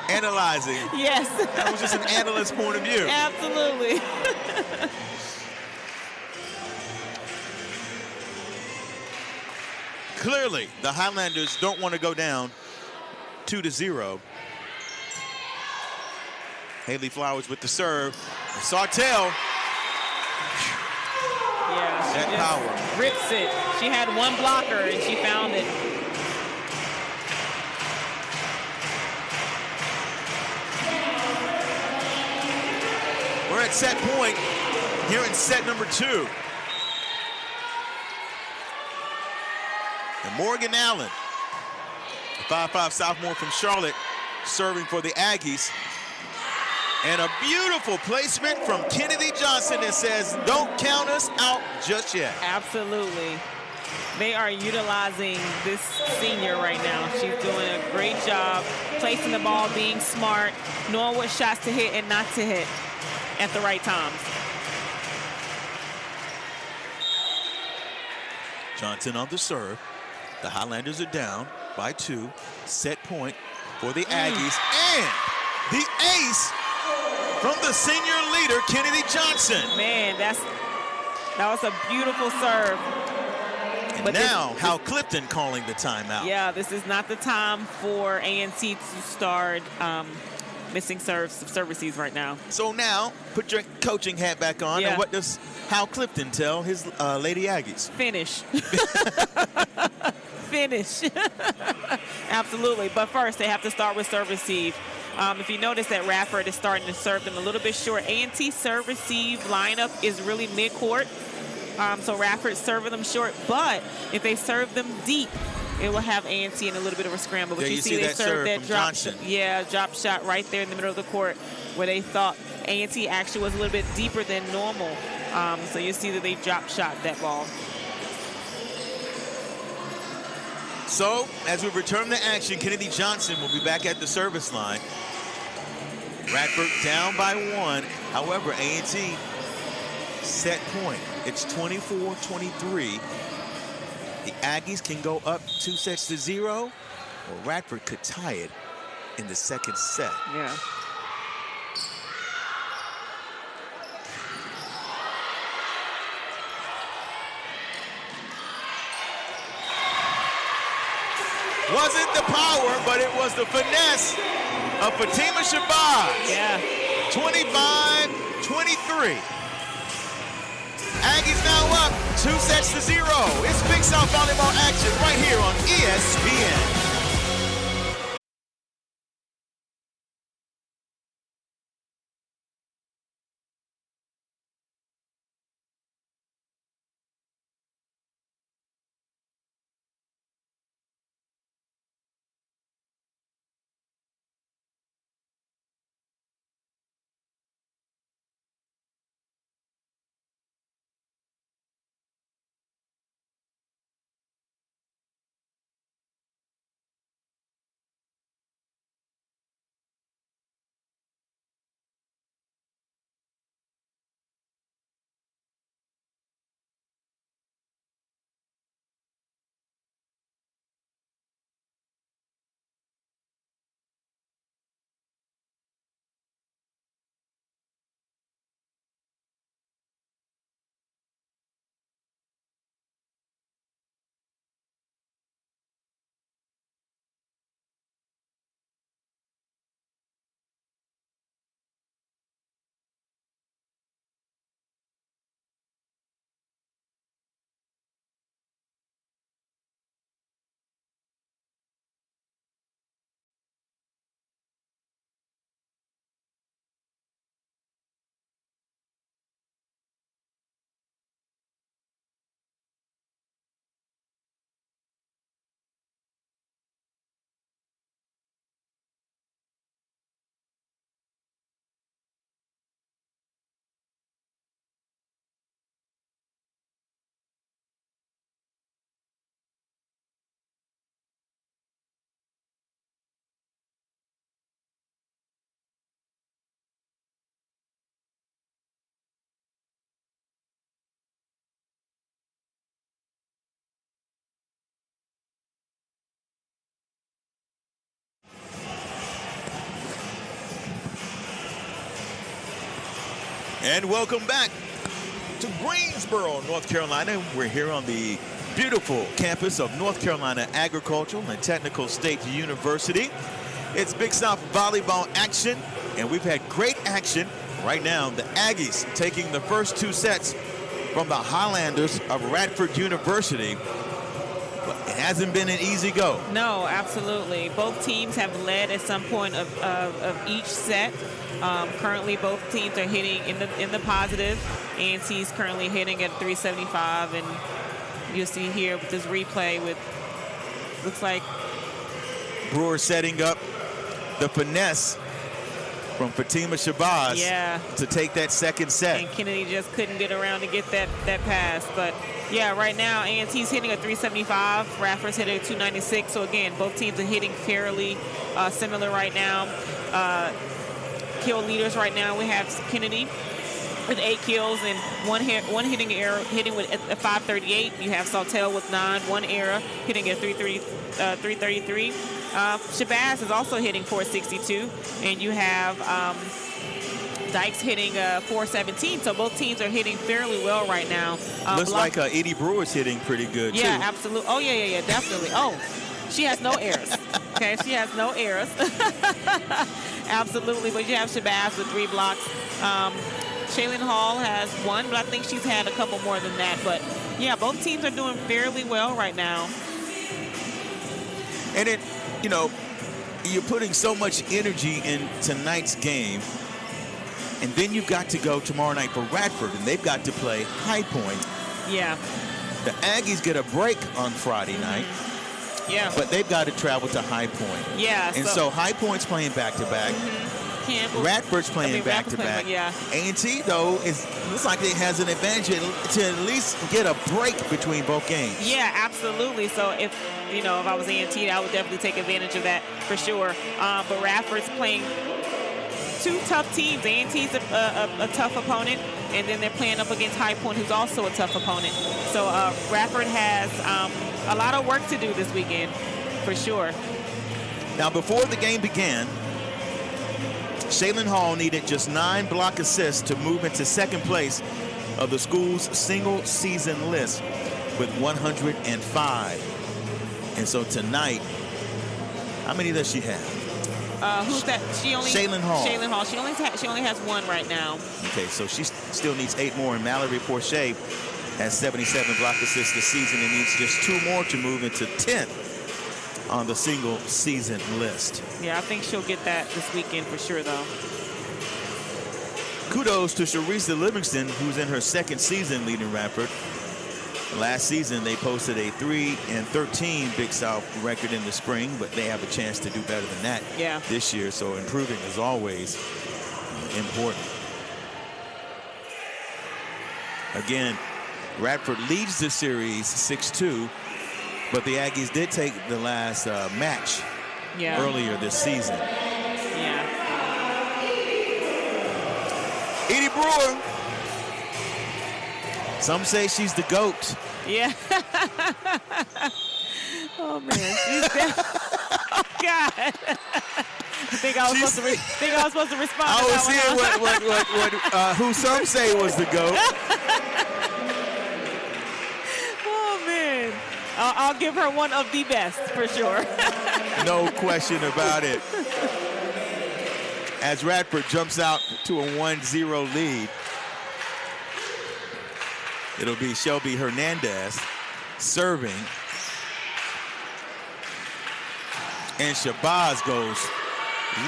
Analyzing. Yes. That was just an analyst's point of view. Absolutely. Clearly, the Highlanders don't want to go down 2-0. Haley Flowers with the serve. Sartell. Yeah, that power. Rips it. She had one blocker and she found it. We're at set point here in set number 2. And Morgan Allen, a 5'5" sophomore from Charlotte, serving for the Aggies. And a beautiful placement from Kennedy Johnson that says, don't count us out just yet. Absolutely. They are utilizing this senior right now. She's doing a great job placing the ball, being smart, knowing what shots to hit and not to hit at the right times. Johnson on the serve. The Highlanders are down by 2. Set point for the Aggies. And the ace from the senior leader, Kennedy Johnson. Man, that was a beautiful serve. And but now, Hal Clifton calling the timeout. Yeah, this is not the time for A&T to start missing serve receives right now. So now, put your coaching hat back on, and what does Hal Clifton tell his Lady Aggies? Finish. Finish. Absolutely. But first, they have to start with serve receive. If you notice that Radford is starting to serve them a little bit short, A&T serve receive lineup is really mid-court. So Radford's serving them short, but if they serve them deep, it will have A&T in a little bit of a scramble. But you see they that served that drop shot. Yeah, drop shot right there in the middle of the court where they thought A&T actually was a little bit deeper than normal. So you see that they drop shot that ball. So, as we return to action, Kennedy Johnson will be back at the service line. Radford down by 1. However, A&T set point. It's 24-23. The Aggies can go up 2-0, or Radford could tie it in the second set. Yeah. Wasn't the power, but it was the finesse of Fatima Shabazz. Yeah. 25-23. Aggies now up 2-0. It's Big South Volleyball action right here on ESPN. And welcome back to Greensboro, North Carolina. We're here on the beautiful campus of North Carolina Agricultural and Technical State University. It's Big South volleyball action, and we've had great action. Right now, the Aggies taking the first 2 sets from the Highlanders of Radford University. But it hasn't been an easy go. No, absolutely. Both teams have led at some point of each set. Currently, both teams are hitting in the positive. A&T's currently hitting at 375, and you'll see here with this replay with looks like Brewer setting up the finesse from Fatima Shabazz to take that second set. And Kennedy just couldn't get around to get that pass. But yeah, right now A&T's hitting a 375, Radford's hitting a 296. So again, both teams are hitting fairly similar right now. Kill leaders right now, we have Kennedy with 8 kills and one hitting error, hitting with a 538. You have Saltel with 9, 1 error, hitting at 333. Shabazz is also hitting 462, and you have Dykes hitting 417. So both teams are hitting fairly well right now. Looks like Edie Brewer's hitting pretty good too. Yeah, absolutely. Oh yeah, definitely. Oh, she has no errors. Okay, she has no errors. Absolutely, but you have Shabazz with 3 blocks. Shaylin Hall has 1, but I think she's had a couple more than that. But yeah, both teams are doing fairly well right now. And it, you know, you're putting so much energy in tonight's game, and then you've got to go tomorrow night for Radford, and they've got to play High Point. Yeah. The Aggies get a break on Friday night. Yeah. But they've got to travel to High Point. Yeah. And so High Point's playing back-to-back. Radford's playing back-to-back. Yeah. A&T, though, looks like it has an advantage to at least get a break between both games. Yeah, absolutely. So if I was A&T, I would definitely take advantage of that for sure. But Radford's playing 2 tough teams. A&T's a tough opponent, and then they're playing up against High Point, who's also a tough opponent. So Radford has a lot of work to do this weekend, for sure. Now, before the game began, Shaylin Hall needed just 9 block assists to move into second place of the school's single season list with 105. And so tonight, how many does she have? Who's that? Shaylin Hall. Shaylin Hall. She only has 1 right now. Okay, so she still needs 8 more. And Mallory Porcher has 77 block assists this season and needs just 2 more to move into 10th on the single season list. Yeah, I think she'll get that this weekend for sure, though. Kudos to Sharisa Livingston, who's in her 2nd season leading Radford. Last season, they posted a 3-13 Big South record in the spring, but they have a chance to do better than that this year. So improving is always important. Again, Radford leads the series 6-2, but the Aggies did take the last match earlier this season. Yeah. Edie Brewer. Some say she's the GOAT. Yeah. Oh, man. She's oh, God. I think I was supposed to respond. I was seeing what who some say was the GOAT. Oh, man. I'll give her one of the best for sure. No question about it. As Radford jumps out to a 1-0 lead, it'll be Shelby Hernandez serving. And Shabazz goes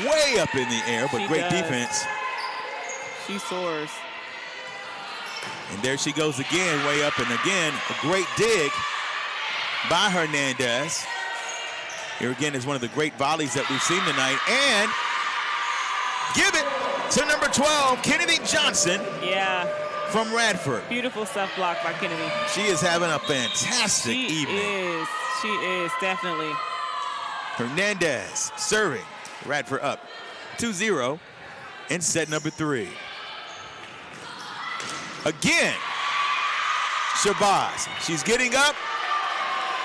way up in the air, but great defense. She soars. And there she goes again, way up, and again, a great dig by Hernandez. Here again is one of the great volleys that we've seen tonight. And give it to number 12, Kennedy Johnson. Yeah. From Radford. Beautiful stuff blocked by Kennedy. She is having a fantastic evening. She is, definitely. Hernandez serving. Radford up 2-0 in set number 3. Again, Shabazz. She's getting up,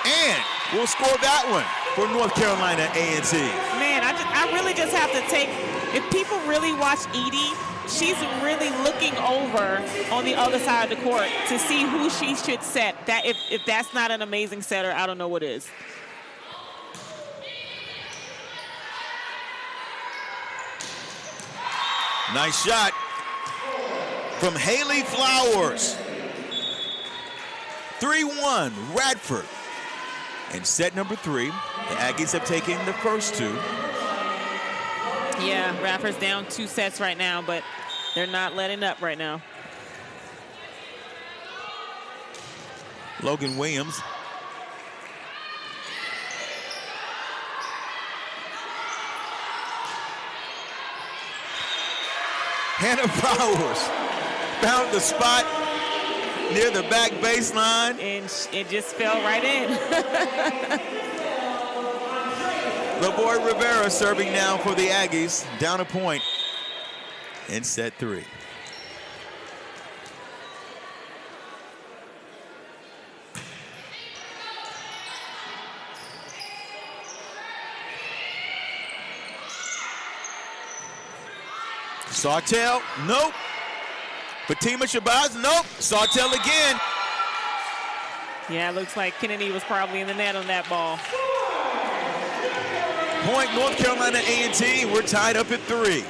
and we'll score that one for North Carolina A&T. Man, I really just have to take, if people really watch Edie, she's really looking over on the other side of the court to see who she should set. That if that's not an amazing setter, I don't know what is. Nice shot from Haley Flowers. 3-1, Radford. And set number 3, the Aggies have taken the first 2. Yeah, Radford's down 2 sets right now, but they're not letting up right now. Logan Williams. Hannah Flowers found the spot near the back baseline. And it just fell right in. LeBoy Rivera serving now for the Aggies, down a point in set 3. Sawtell, nope. Fatima Shabazz, nope. Sawtell again. Yeah, it looks like Kennedy was probably in the net on that ball. Point North Carolina A&T. We're tied up at 3.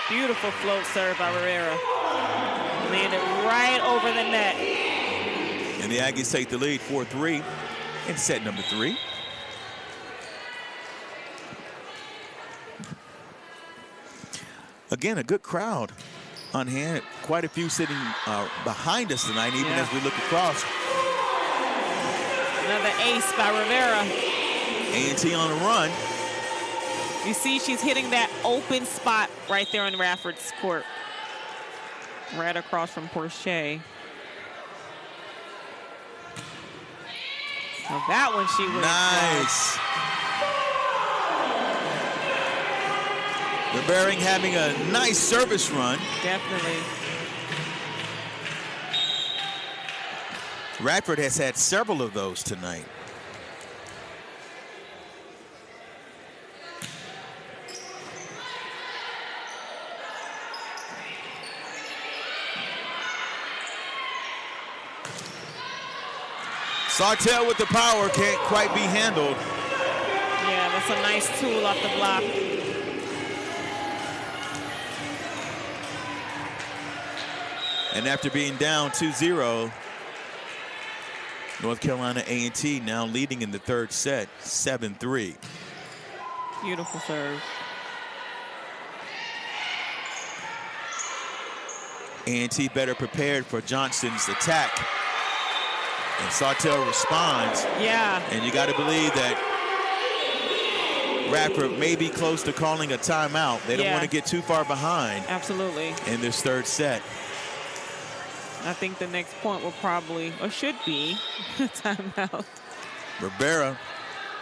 Beautiful float serve by Rivera. Landed right over the net. And the Aggies take the lead 4-3 in set number 3. Again, a good crowd on hand. Quite a few sitting behind us tonight, even as we look across. Another ace by Rivera. A&T on a run. You see she's hitting that open spot right there on Radford's court. Right across from Porcher. Well, that one she went. Nice. Rivera having a nice service run. Definitely. Radford has had several of those tonight. Sawtell with the power, can't quite be handled. Yeah, that's a nice tool off the block. And after being down 2-0, North Carolina A&T now leading in the third set, 7-3. Beautiful serve. A&T better prepared for Johnston's attack. And Sawtell responds. Yeah. And you got to believe that Radford may be close to calling a timeout. They don't want to get too far behind. Absolutely. In this third set. I think the next point will probably, or should be, timeout. Rivera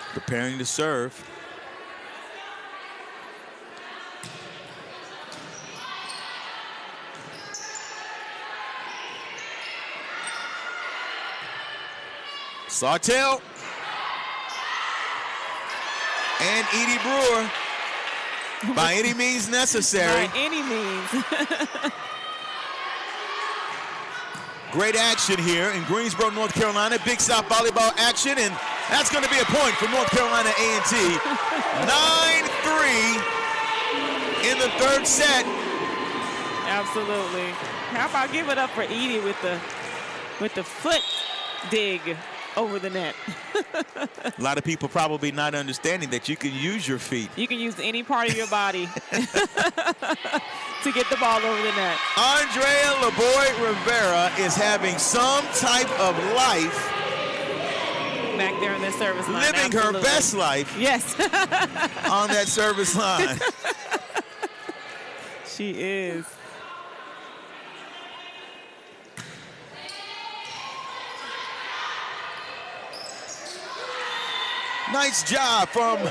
preparing to serve. Sawtell and Edie Brewer, by any means necessary. By any means. Great action here in Greensboro, North Carolina. Big South volleyball action, and that's going to be a point for North Carolina A&T. 9-3 in the third set. Absolutely. How about give it up for Edie with the foot dig over the net. A lot of people probably not understanding that you can use your feet. You can use any part of your body to get the ball over the net. Andrea LeBoy Rivera is having some type of life. Back there in the service line. Living her best life. Yes. On that service line. She is. Nice job from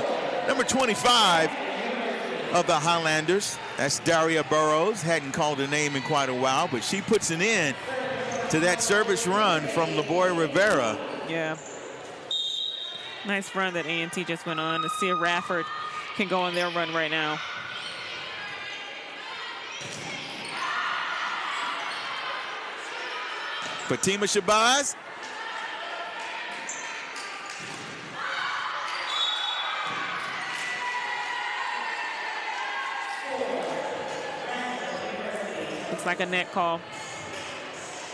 number 25, of the Highlanders. That's Daria Burrows. Hadn't called a name in quite a while, but she puts an end to that service run from LaVoy Rivera. Yeah. Nice run that A&T just went on. To see if Radford can go on their run right now. Fatima Shabazz. Looks like a net call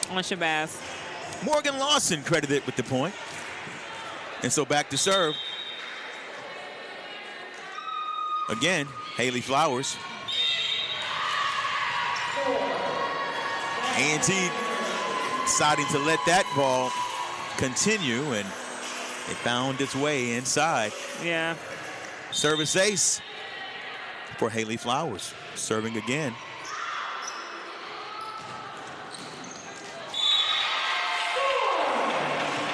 on Shabazz. Morgan Lawson credited with the point. And so back to serve. Again, Haley Flowers. A&T deciding to let that ball continue, and it found its way inside. Yeah. Service ace for Haley Flowers. Serving again.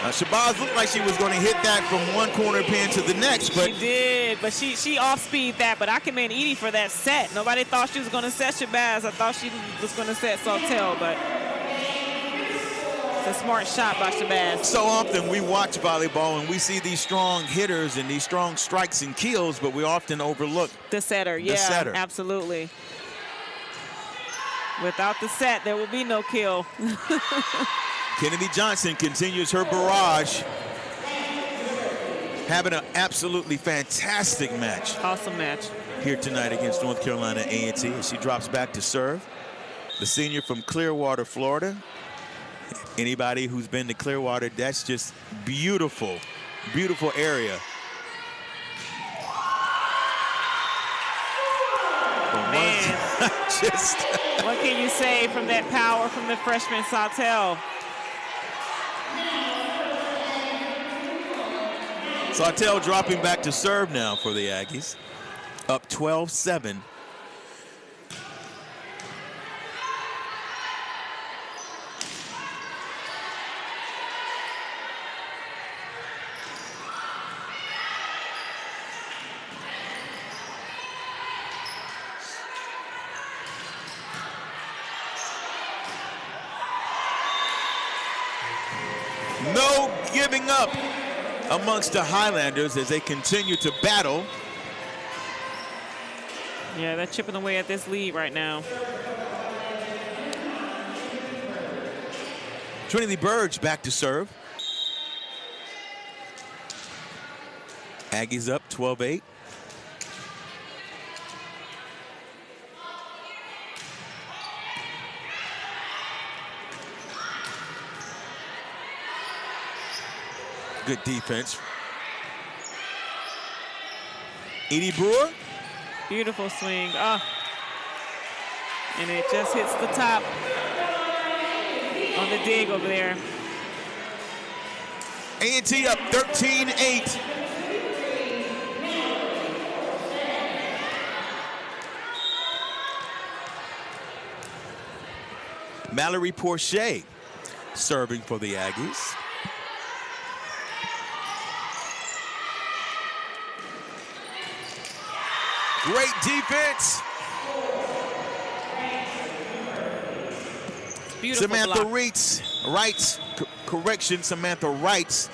Shabazz looked like she was going to hit that from one corner pin to the next, but she did, but she off-speed that. But I commend Edie for that set. Nobody thought she was going to set Shabazz. I thought she was going to set Sawtelle, but it's a smart shot by Shabazz. So often we watch volleyball and we see these strong hitters and these strong strikes and kills, but we often overlook the setter. The setter. Absolutely. Without the set, there will be no kill. Kennedy Johnson continues her barrage. Having an absolutely fantastic match. Awesome match. Here tonight against North Carolina A&T as she drops back to serve. The senior from Clearwater, Florida. Anybody who's been to Clearwater, that's just beautiful, beautiful area. Man, just what can you say from that power from the freshman Sawtelle? Sawtelle dropping back to serve now for the Aggies. Up 12-7. No giving up amongst the Highlanders as they continue to battle. Yeah, they're chipping away at this lead right now. Trinity Burge back to serve. Aggies up 12-8. Good defense. Edie Brewer. Beautiful swing. Oh. And it just hits the top on the dig over there. A&T up 13-8. Mallory Porcher serving for the Aggies. Great defense. Beautiful Samantha block. Wrights, correction, Samantha Wrights.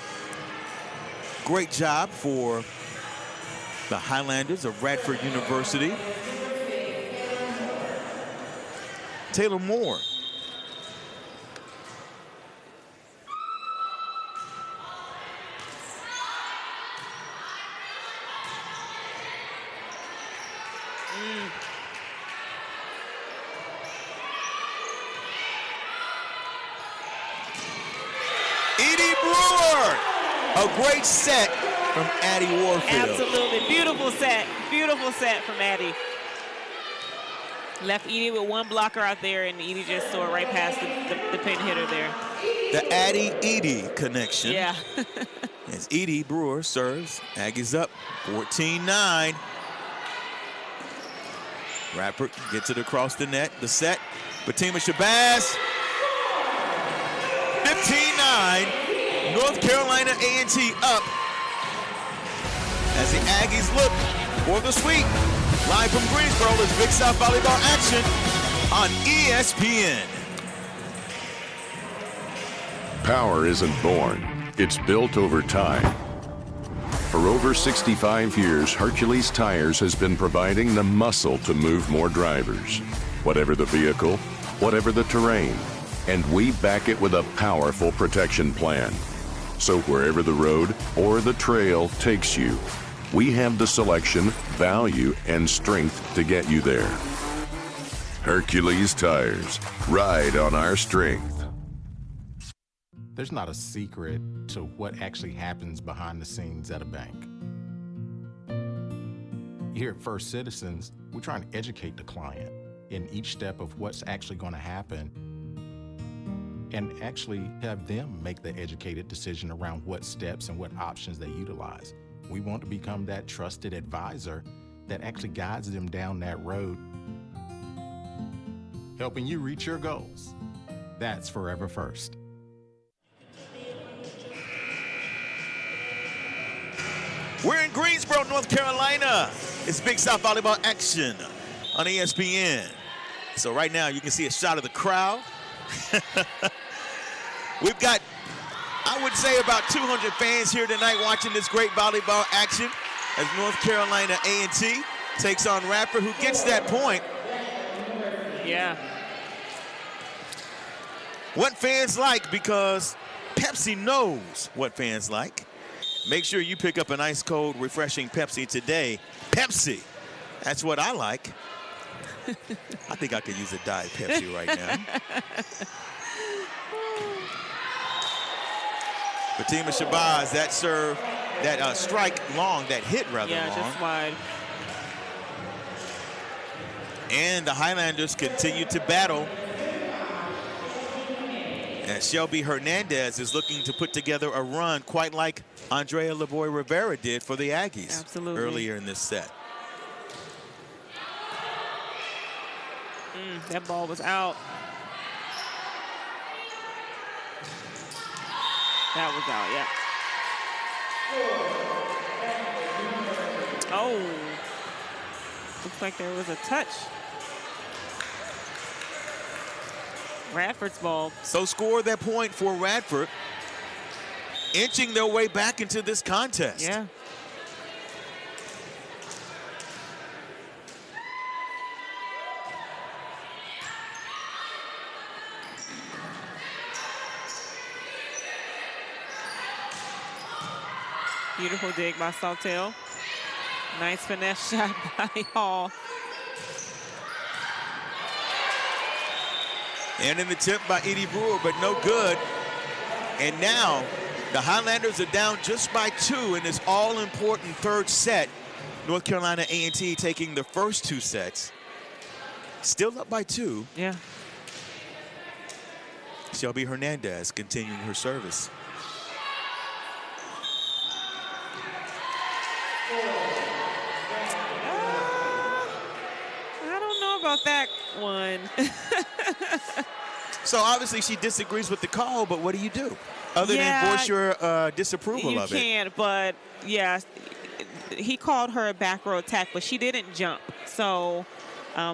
Great job for the Highlanders of Radford University. Taylor Moore. A great set from Addie Warfield. Absolutely. Beautiful set. Beautiful set from Addie. Left Edie with one blocker out there, and Edie just saw it right past the pin hitter there. The Addie-Edie connection. Yeah. As Edie Brewer serves. Aggies up 14-9. Radford gets it across the net. The set. Fatima Shabazz. 15-9. North Carolina A&T up as the Aggies look for the sweep. Live from Greensboro is Big South Volleyball action on ESPN. Power isn't born, it's built over time. For over 65 years, Hercules Tires has been providing the muscle to move more drivers. Whatever the vehicle, whatever the terrain. And we back it with a powerful protection plan. So wherever the road or the trail takes you, we have the selection, value, and strength to get you there. Hercules Tires. Ride on our strength. There's not a secret to what actually happens behind the scenes at a bank. Here at First Citizens, we're trying to educate the client in each step of what's actually going to happen and actually have them make the educated decision around what steps and what options they utilize. We want to become that trusted advisor that actually guides them down that road, helping you reach your goals. That's Forever First. We're in Greensboro, North Carolina. It's Big South Volleyball action on ESPN. So right now you can see a shot of the crowd. We've got, I would say, about 200 fans here tonight watching this great volleyball action as North Carolina A&T takes on Radford, who gets that point. Yeah. What fans like, because Pepsi knows what fans like. Make sure you pick up an ice cold, refreshing Pepsi today. Pepsi, that's what I like. I think I could use a Diet Pepsi right now. Fatima Shabazz, that serve, that strike long, that hit rather long. Yeah, just wide. And the Highlanders continue to battle. And Shelby Hernandez is looking to put together a run quite like Andrea Lavoie Rivera did for the Aggies. Absolutely. Earlier in this set. That ball was out. That was out, yeah. Oh. Looks like there was a touch. Radford's ball. So score that point for Radford, inching their way back into this contest. Yeah. Beautiful dig by Saltel. Nice finesse shot by Hall. And an attempt by Edie Brewer, but no good. And now the Highlanders are down just by 2 in this all-important third set. North Carolina A&T taking the first 2 sets. Still up by 2. Yeah. Shelby Hernandez continuing her service. I don't know about that one. So obviously she disagrees with the call, but what do you do? Other than voice your disapproval of it. You can, but yeah, he called her a back row attack, but she didn't jump. So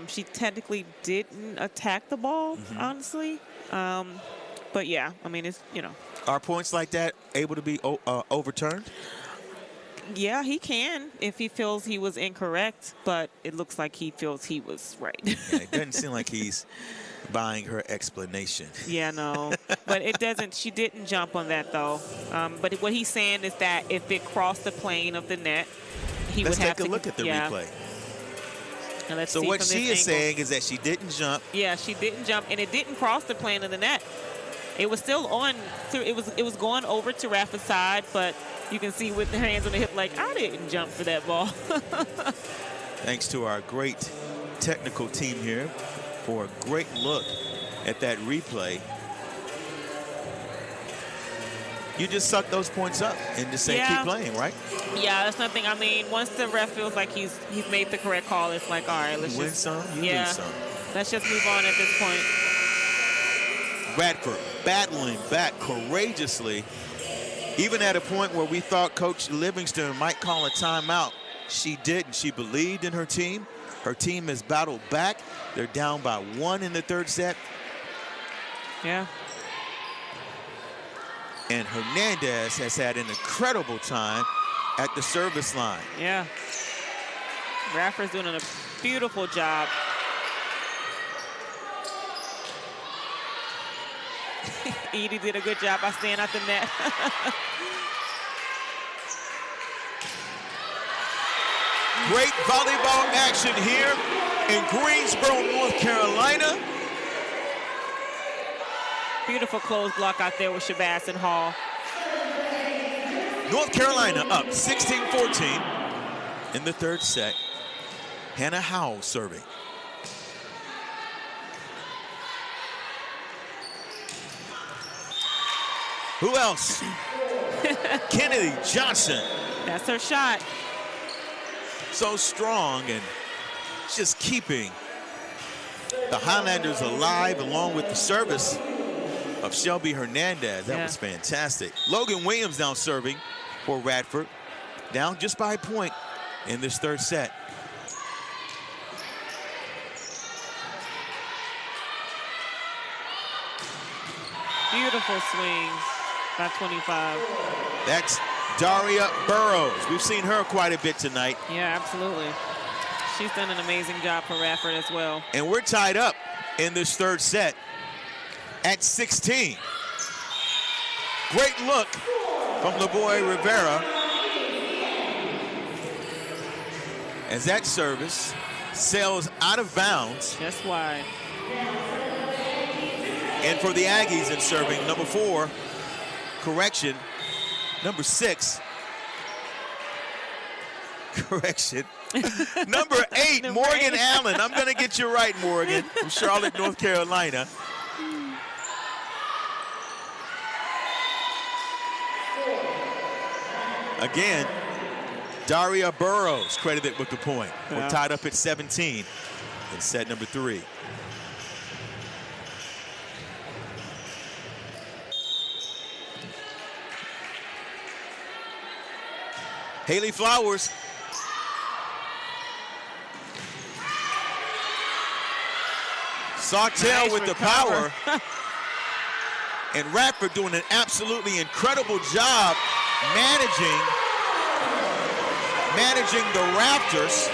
she technically didn't attack the ball, honestly. But yeah, I mean, it's, you know. Are points like that able to be overturned? Yeah, he can if he feels he was incorrect, but it looks like he feels he was right. Yeah, it doesn't seem like he's buying her explanation. Yeah, no. But it doesn't, she didn't jump on that, though. But what he's saying is that if it crossed the plane of the net, he would have to. Let's take a look at the replay. And let's so see what from she this is angle. saying is that she didn't jump. Yeah, she didn't jump, and it didn't cross the plane of the net. It was still on. It was going over to Radford's side, but you can see with the hands on the hip, like, I didn't jump for that ball. Thanks to our great technical team here for a great look at that replay. You just suck those points up and just say keep playing, right? Yeah, that's nothing. I mean, once the ref feels like he's made the correct call, it's like, all right, let's you win just some, you lose some. Let's just move on at this point. Radford battling back courageously, even at a point where we thought Coach Livingston might call a timeout. She didn't. She believed in her team, Her team has battled back. They're down by 1 in the third set. Yeah. And Hernandez has had an incredible time at the service line. Yeah. Radford's doing a beautiful job. Edie did a good job by staying at the net. Great volleyball action here in Greensboro, North Carolina. Beautiful close block out there with Shabazz and Hall. North Carolina up 16-14 in the third set. Hannah Howell serving. Who else? Kennedy Johnson. That's her shot. So strong and just keeping the Highlanders alive along with the service of Shelby Hernandez. That was fantastic. Logan Williams now serving for Radford. Down just by a point in this third set. Beautiful swing by 25. That's Daria Burrows. We've seen her quite a bit tonight. Yeah, absolutely. She's done an amazing job for Radford as well. And we're tied up in this third set at 16. Great look from LeBoy Rivera as that service sails out of bounds. Just wide. And for the Aggies in serving, number 4, correction, number 6, correction, number 8, Morgan Allen. I'm going to get you right, Morgan, from Charlotte, North Carolina. Again, Daria Burrows credited with the point. We're tied up at 17 in set number 3. Haley Flowers. Sawtell with the power. And Radford doing an absolutely incredible job managing the Raptors.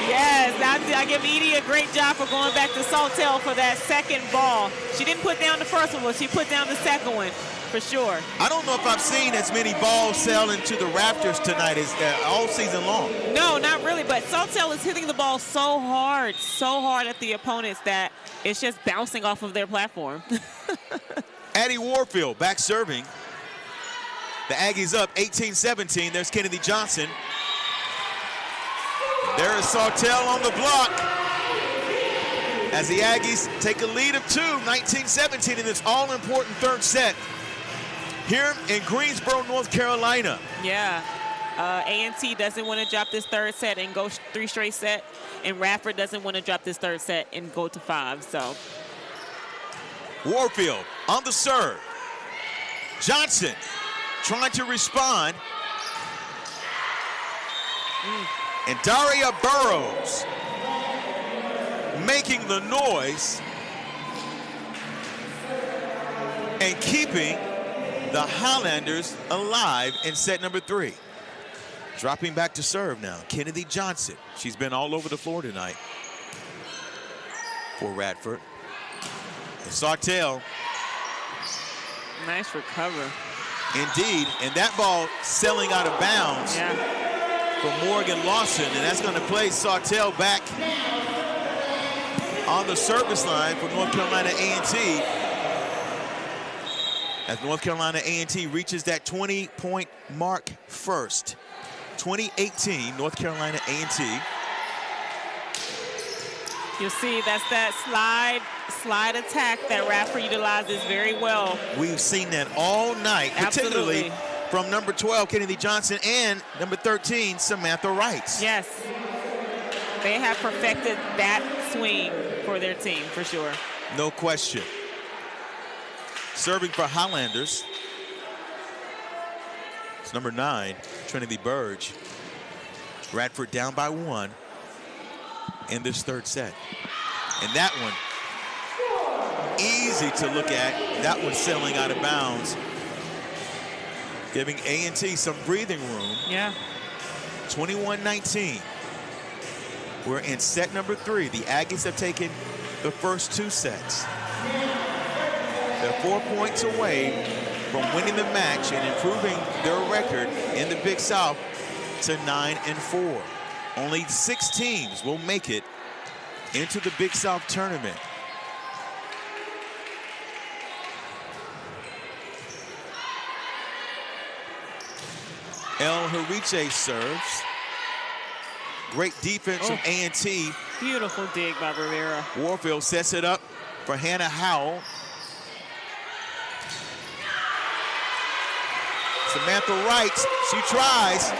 Yes, I give Edie a great job for going back to Sawtell for that second ball. She didn't put down the first one, but she put down the second one. For sure. I don't know if I've seen as many balls sail into the Raptors tonight as all season long. No, not really, but Sawtell is hitting the ball so hard at the opponents that it's just bouncing off of their platform. Addie Warfield back serving. The Aggies up 18-17. There's Kennedy Johnson. There is Sawtell on the block as the Aggies take a lead of 2, 19-17 in this all-important third set here in Greensboro, North Carolina. Yeah. A&T doesn't want to drop this third set and go 3 straight set, and Radford doesn't want to drop this third set and go to 5. So Warfield on the serve. Johnson trying to respond. And Daria Burrows making the noise and keeping the Highlanders alive in set number 3. Dropping back to serve now, Kennedy Johnson. She's been all over the floor tonight for Radford. And Sawtell. Nice recover. Indeed, and that ball sailing out of bounds for Morgan Lawson, and that's going to place Sawtell back on the service line for North Carolina A&T. As North Carolina A&T reaches that 20-point mark first. 2018, North Carolina A&T. You'll see that's that slide attack that Radford utilizes very well. We've seen that all night, particularly from number 12, Kennedy Johnson, and number 13, Samantha Wright. Yes. They have perfected that swing for their team, for sure. No question. Serving for Highlanders. It's number 9, Trinity Burge. Radford down by 1. in this third set. And that one, easy to look at. That one sailing out of bounds, giving A&T some breathing room. Yeah. 21-19. We're in set number 3. The Aggies have taken the first 2 sets. They're 4 points away from winning the match and improving their record in the Big South to 9-4. Only 6 teams will make it into the Big South tournament. El Hariche serves. Great defense from A&T. Beautiful dig by Rivera. Warfield sets it up for Hannah Howell. Samantha Wright, she tries.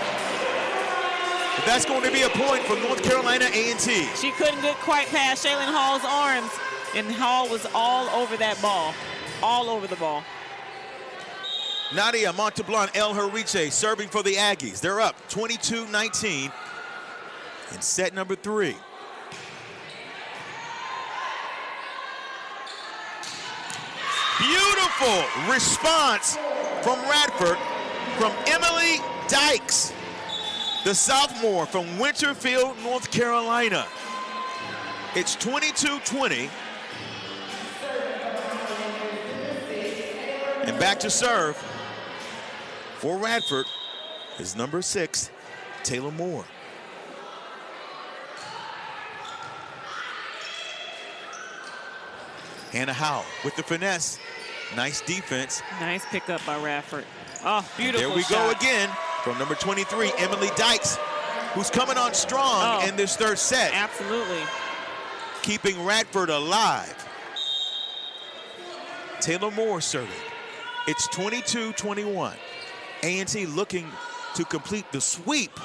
But that's going to be a point for North Carolina A&T. She couldn't get quite past Shaylin Hall's arms, and Hall was all over that ball, all over the ball. Nadia Monteblanc El Hariche serving for the Aggies. They're up 22-19 in set number 3. Beautiful response from Radford, from Emily Dykes, the sophomore from Winterfield, North Carolina. It's 22-20. And back to serve for Radford is number 6, Taylor Moore. Hannah Howell with the finesse. Nice defense. Nice pickup by Radford. Oh, beautiful There we shot. go again from number 23, Emily Dykes, who's coming on strong in this third set. Absolutely. Keeping Radford alive. Taylor Moore serving. It's 22-21. A&T looking to complete the sweep.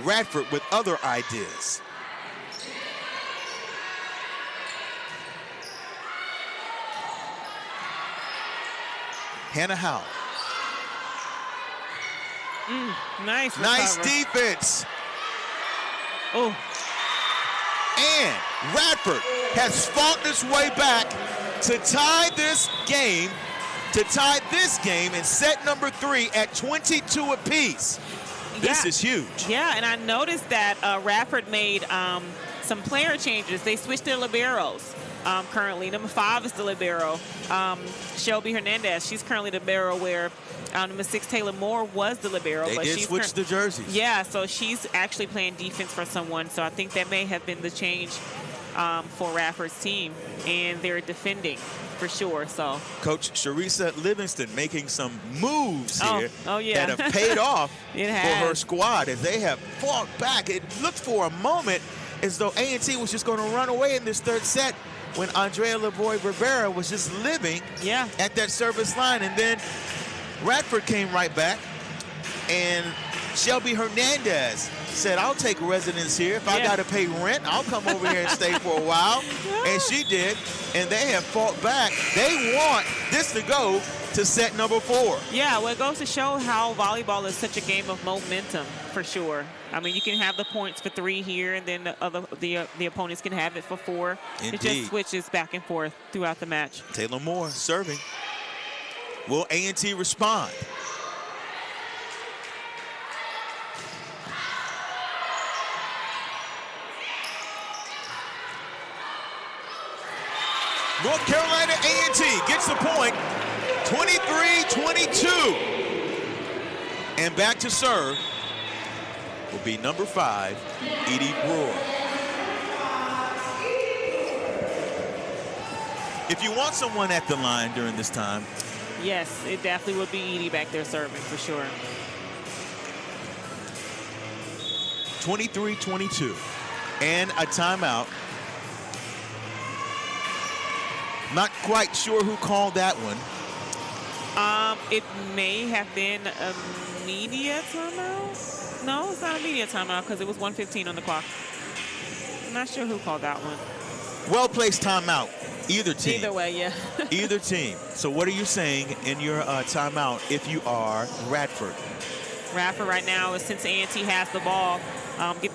Radford with other ideas. Hannah Howell. Nice recover. Defense. Oh. And Radford has fought its way back to tie this game in set number 3 at 22 apiece. This is huge. Yeah, and I noticed that Radford made some player changes. They switched their liberos. Currently, number 5 is the libero. Shelby Hernandez, she's currently the libero, where number 6 Taylor Moore was the libero. They did switch the jerseys. Yeah, so she's actually playing defense for someone. So I think that may have been the change for Radford's team, and they're defending for sure. So Coach Sharisa Livingston making some moves here yeah. that have paid off It for has. her squad as they have fought back. It looked for a moment as though A&T was just going to run away in this third set when Andrea Lavoie Rivera was just living at that service line. And then Radford came right back, and Shelby Hernandez said, I'll take residence here. If I got to pay rent, I'll come over here and stay for a while. And she did, and they have fought back. They want this to go to set number 4. Yeah, well, it goes to show how volleyball is such a game of momentum, for sure. I mean, you can have the points for 3 here, and then the opponents can have it for 4. Indeed. It just switches back and forth throughout the match. Taylor Moore serving. Will A&T respond? North Carolina A&T gets the point, 23-22. And back to serve will be number 5, Edie Brewer. If you want someone at the line during this time, yes, it definitely would be Edie back there serving for sure. 23-22 and a timeout. Not quite sure who called that one. It may have been a media timeout. No, it's not a media timeout because it was 1:15 on the clock. I'm not sure who called that one. Well-placed timeout, either team. Either way, yeah. Either team. So what are you saying in your timeout if you are Radford? Radford right now, since A&T has the ball, get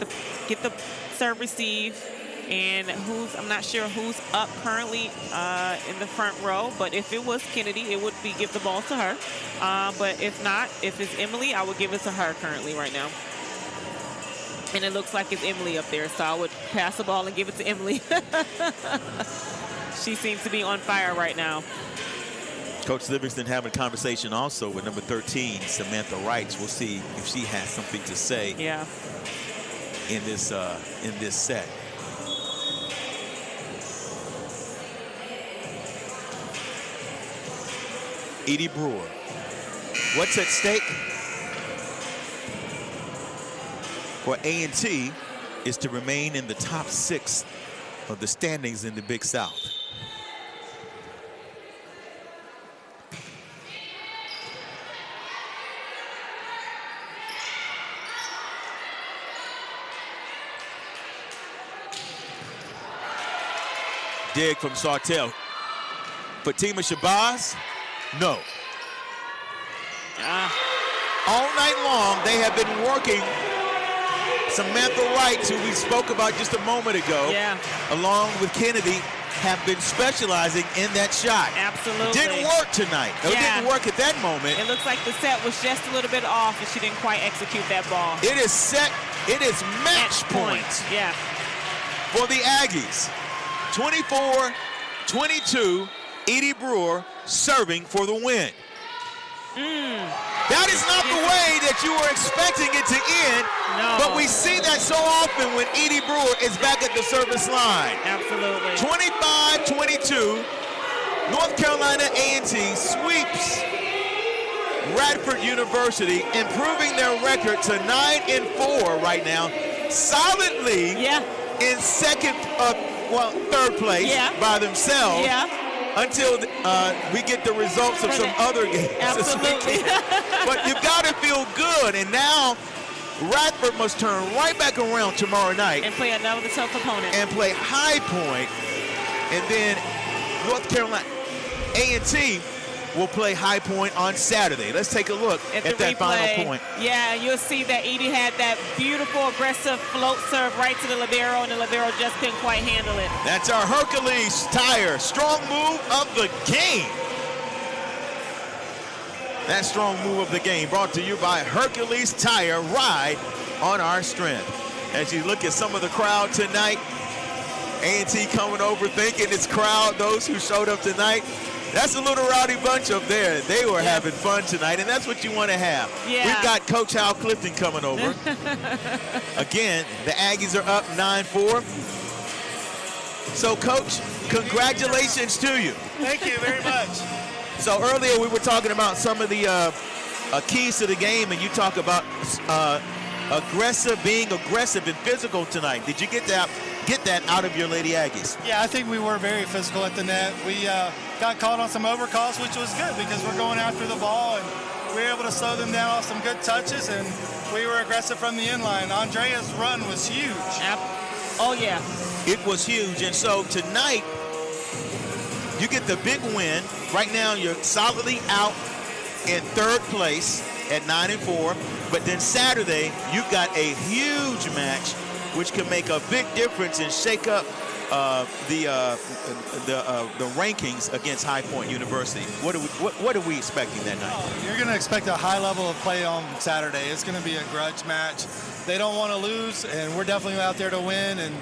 the serve receive. And I'm not sure who's up currently in the front row, but if it was Kennedy, it would be give the ball to her. But if not, if it's Emily, I would give it to her currently right now. And it looks like it's Emily up there, so I would pass the ball and give it to Emily. She seems to be on fire right now. Coach Livingston having a conversation also with number 13, Samantha Wrights. We'll see if she has something to say in this set. Edie Brewer. What's at stake for A&T is to remain in the top 6 of the standings in the Big South. Dig from Sartell. Fatima Shabazz. No. All night long, they have been working Samantha Wright, who we spoke about just a moment ago, along with Kennedy, have been specializing in that shot. Absolutely. Didn't work tonight. It didn't work at that moment. It looks like the set was just a little bit off, and she didn't quite execute that ball. It is set. It is match point. Yeah. For the Aggies. 24-22, Edie Brewer serving for the win. That is not the way that you were expecting it to end, but we see that so often when Edie Brewer is back at the service line. Absolutely. 25-22, North Carolina A&T sweeps Radford University, improving their record to 9-4 right now, solidly in third place by themselves. Until we get the results of some other games. Absolutely. But you've got to feel good. And now Radford must turn right back around tomorrow night. And play another tough opponent. And play High Point. And then North Carolina A&T will play High Point on Saturday. Let's take a look at that final point. Yeah, you'll see that Edie had that beautiful, aggressive float serve right to the libero, and the libero just couldn't quite handle it. That's our Hercules Tire strong move of the game. That strong move of the game brought to you by Hercules Tire. Ride on our strength. As you look at some of the crowd tonight, A&T coming over thinking it's crowd, those who showed up tonight. That's a little rowdy bunch up there. They were having fun tonight, and that's what you want to have. We've got Coach Hal Clifton coming over. Again, the Aggies are up 9-4. So, Coach, congratulations to you. Thank you very much. So earlier we were talking about some of the keys to the game, and you talk about being aggressive and physical tonight. Did you get that out of your Lady Aggies? Yeah, I think we were very physical at the net. We got caught on some overcalls, which was good because we're going after the ball, and we were able to slow them down off some good touches, and we were aggressive from the end line. Andrea's run was huge. Oh, yeah. It was huge, and so tonight you get the big win. Right now you're solidly out in third place at 9-4, but then Saturday you've got a huge match which can make a big difference and shake up the rankings against High Point University. What are we expecting that night? You're going to expect a high level of play on Saturday. It's going to be a grudge match. They don't want to lose, and we're definitely out there to win, and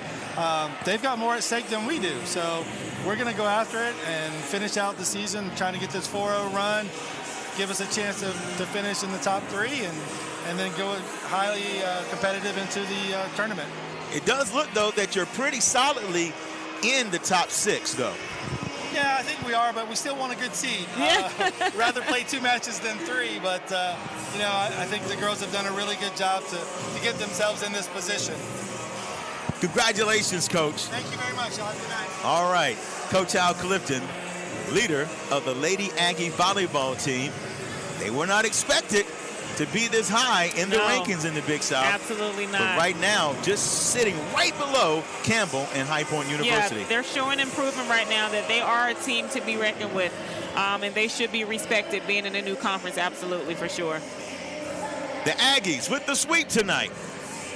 they've got more at stake than we do. So we're going to go after it and finish out the season trying to get this 4-0 run, give us a chance to finish in the top 3, and then go highly competitive into the tournament. It does look, though, that you're pretty solidly in the top 6, though. Yeah, I think we are, but we still want a good seed. Rather play 2 matches than 3, but, you know, I think the girls have done a really good job to get themselves in this position. Congratulations, Coach. Thank you very much. Y'all have a good night. All right. Coach Hal Clifton, leader of the Lady Aggie volleyball team. They were not expected to be this high in the rankings in the Big South. Absolutely not. But right now, just sitting right below Campbell and High Point University. Yeah, they're showing improvement right now that they are a team to be reckoned with, and they should be respected being in a new conference, absolutely, for sure. The Aggies with the sweep tonight.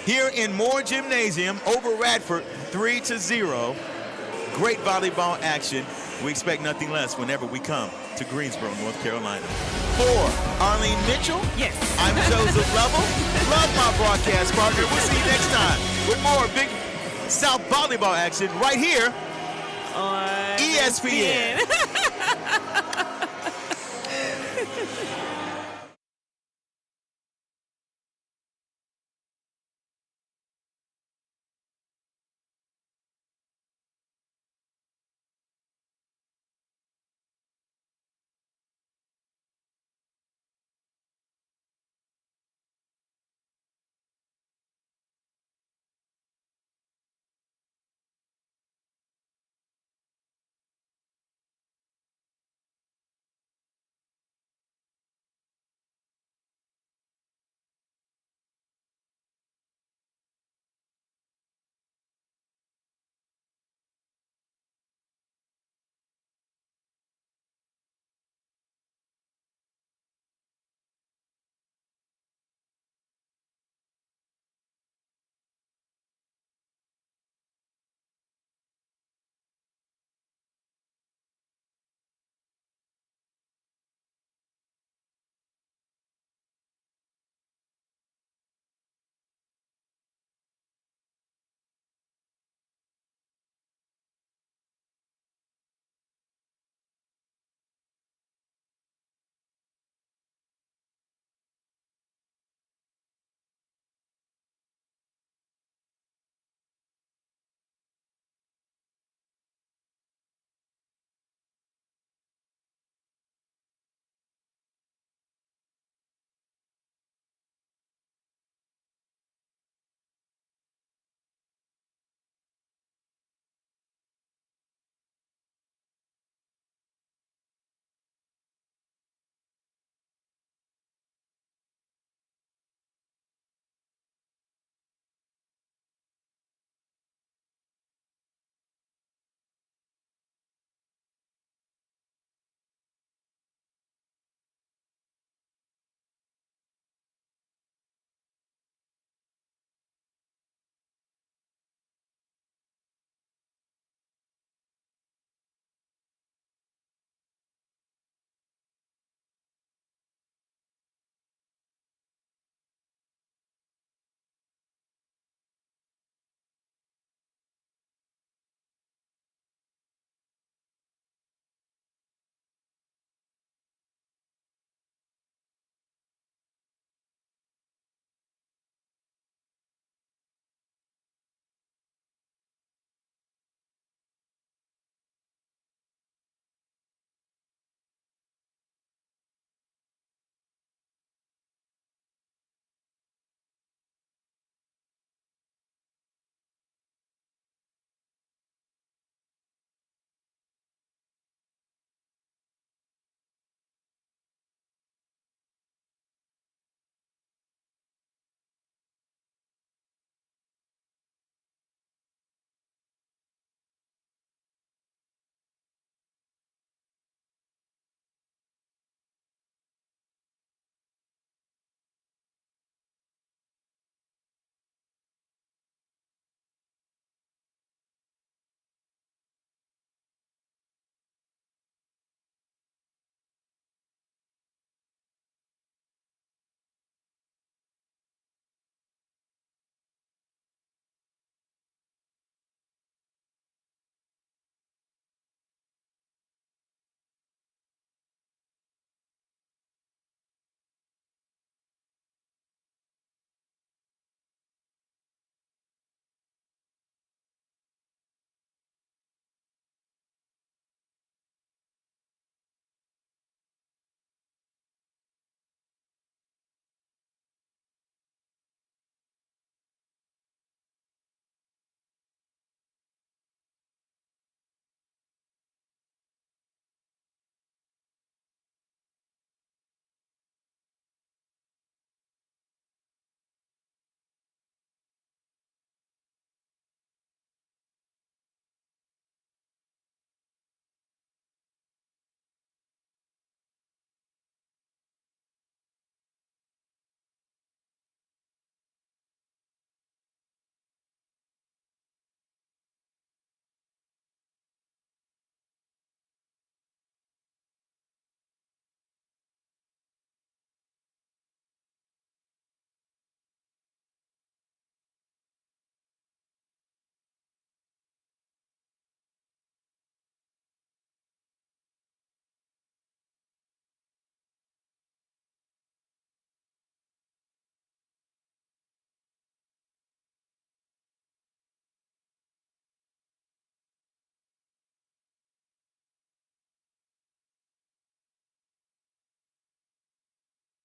here in Moore Gymnasium over Radford, 3-0. Great volleyball action. We expect nothing less whenever we come to Greensboro, North Carolina. For Arlene Mitchell, Yes. I'm Joseph Lovell. Love my broadcast partner. We'll see you next time with more Big South volleyball action right here on ESPN.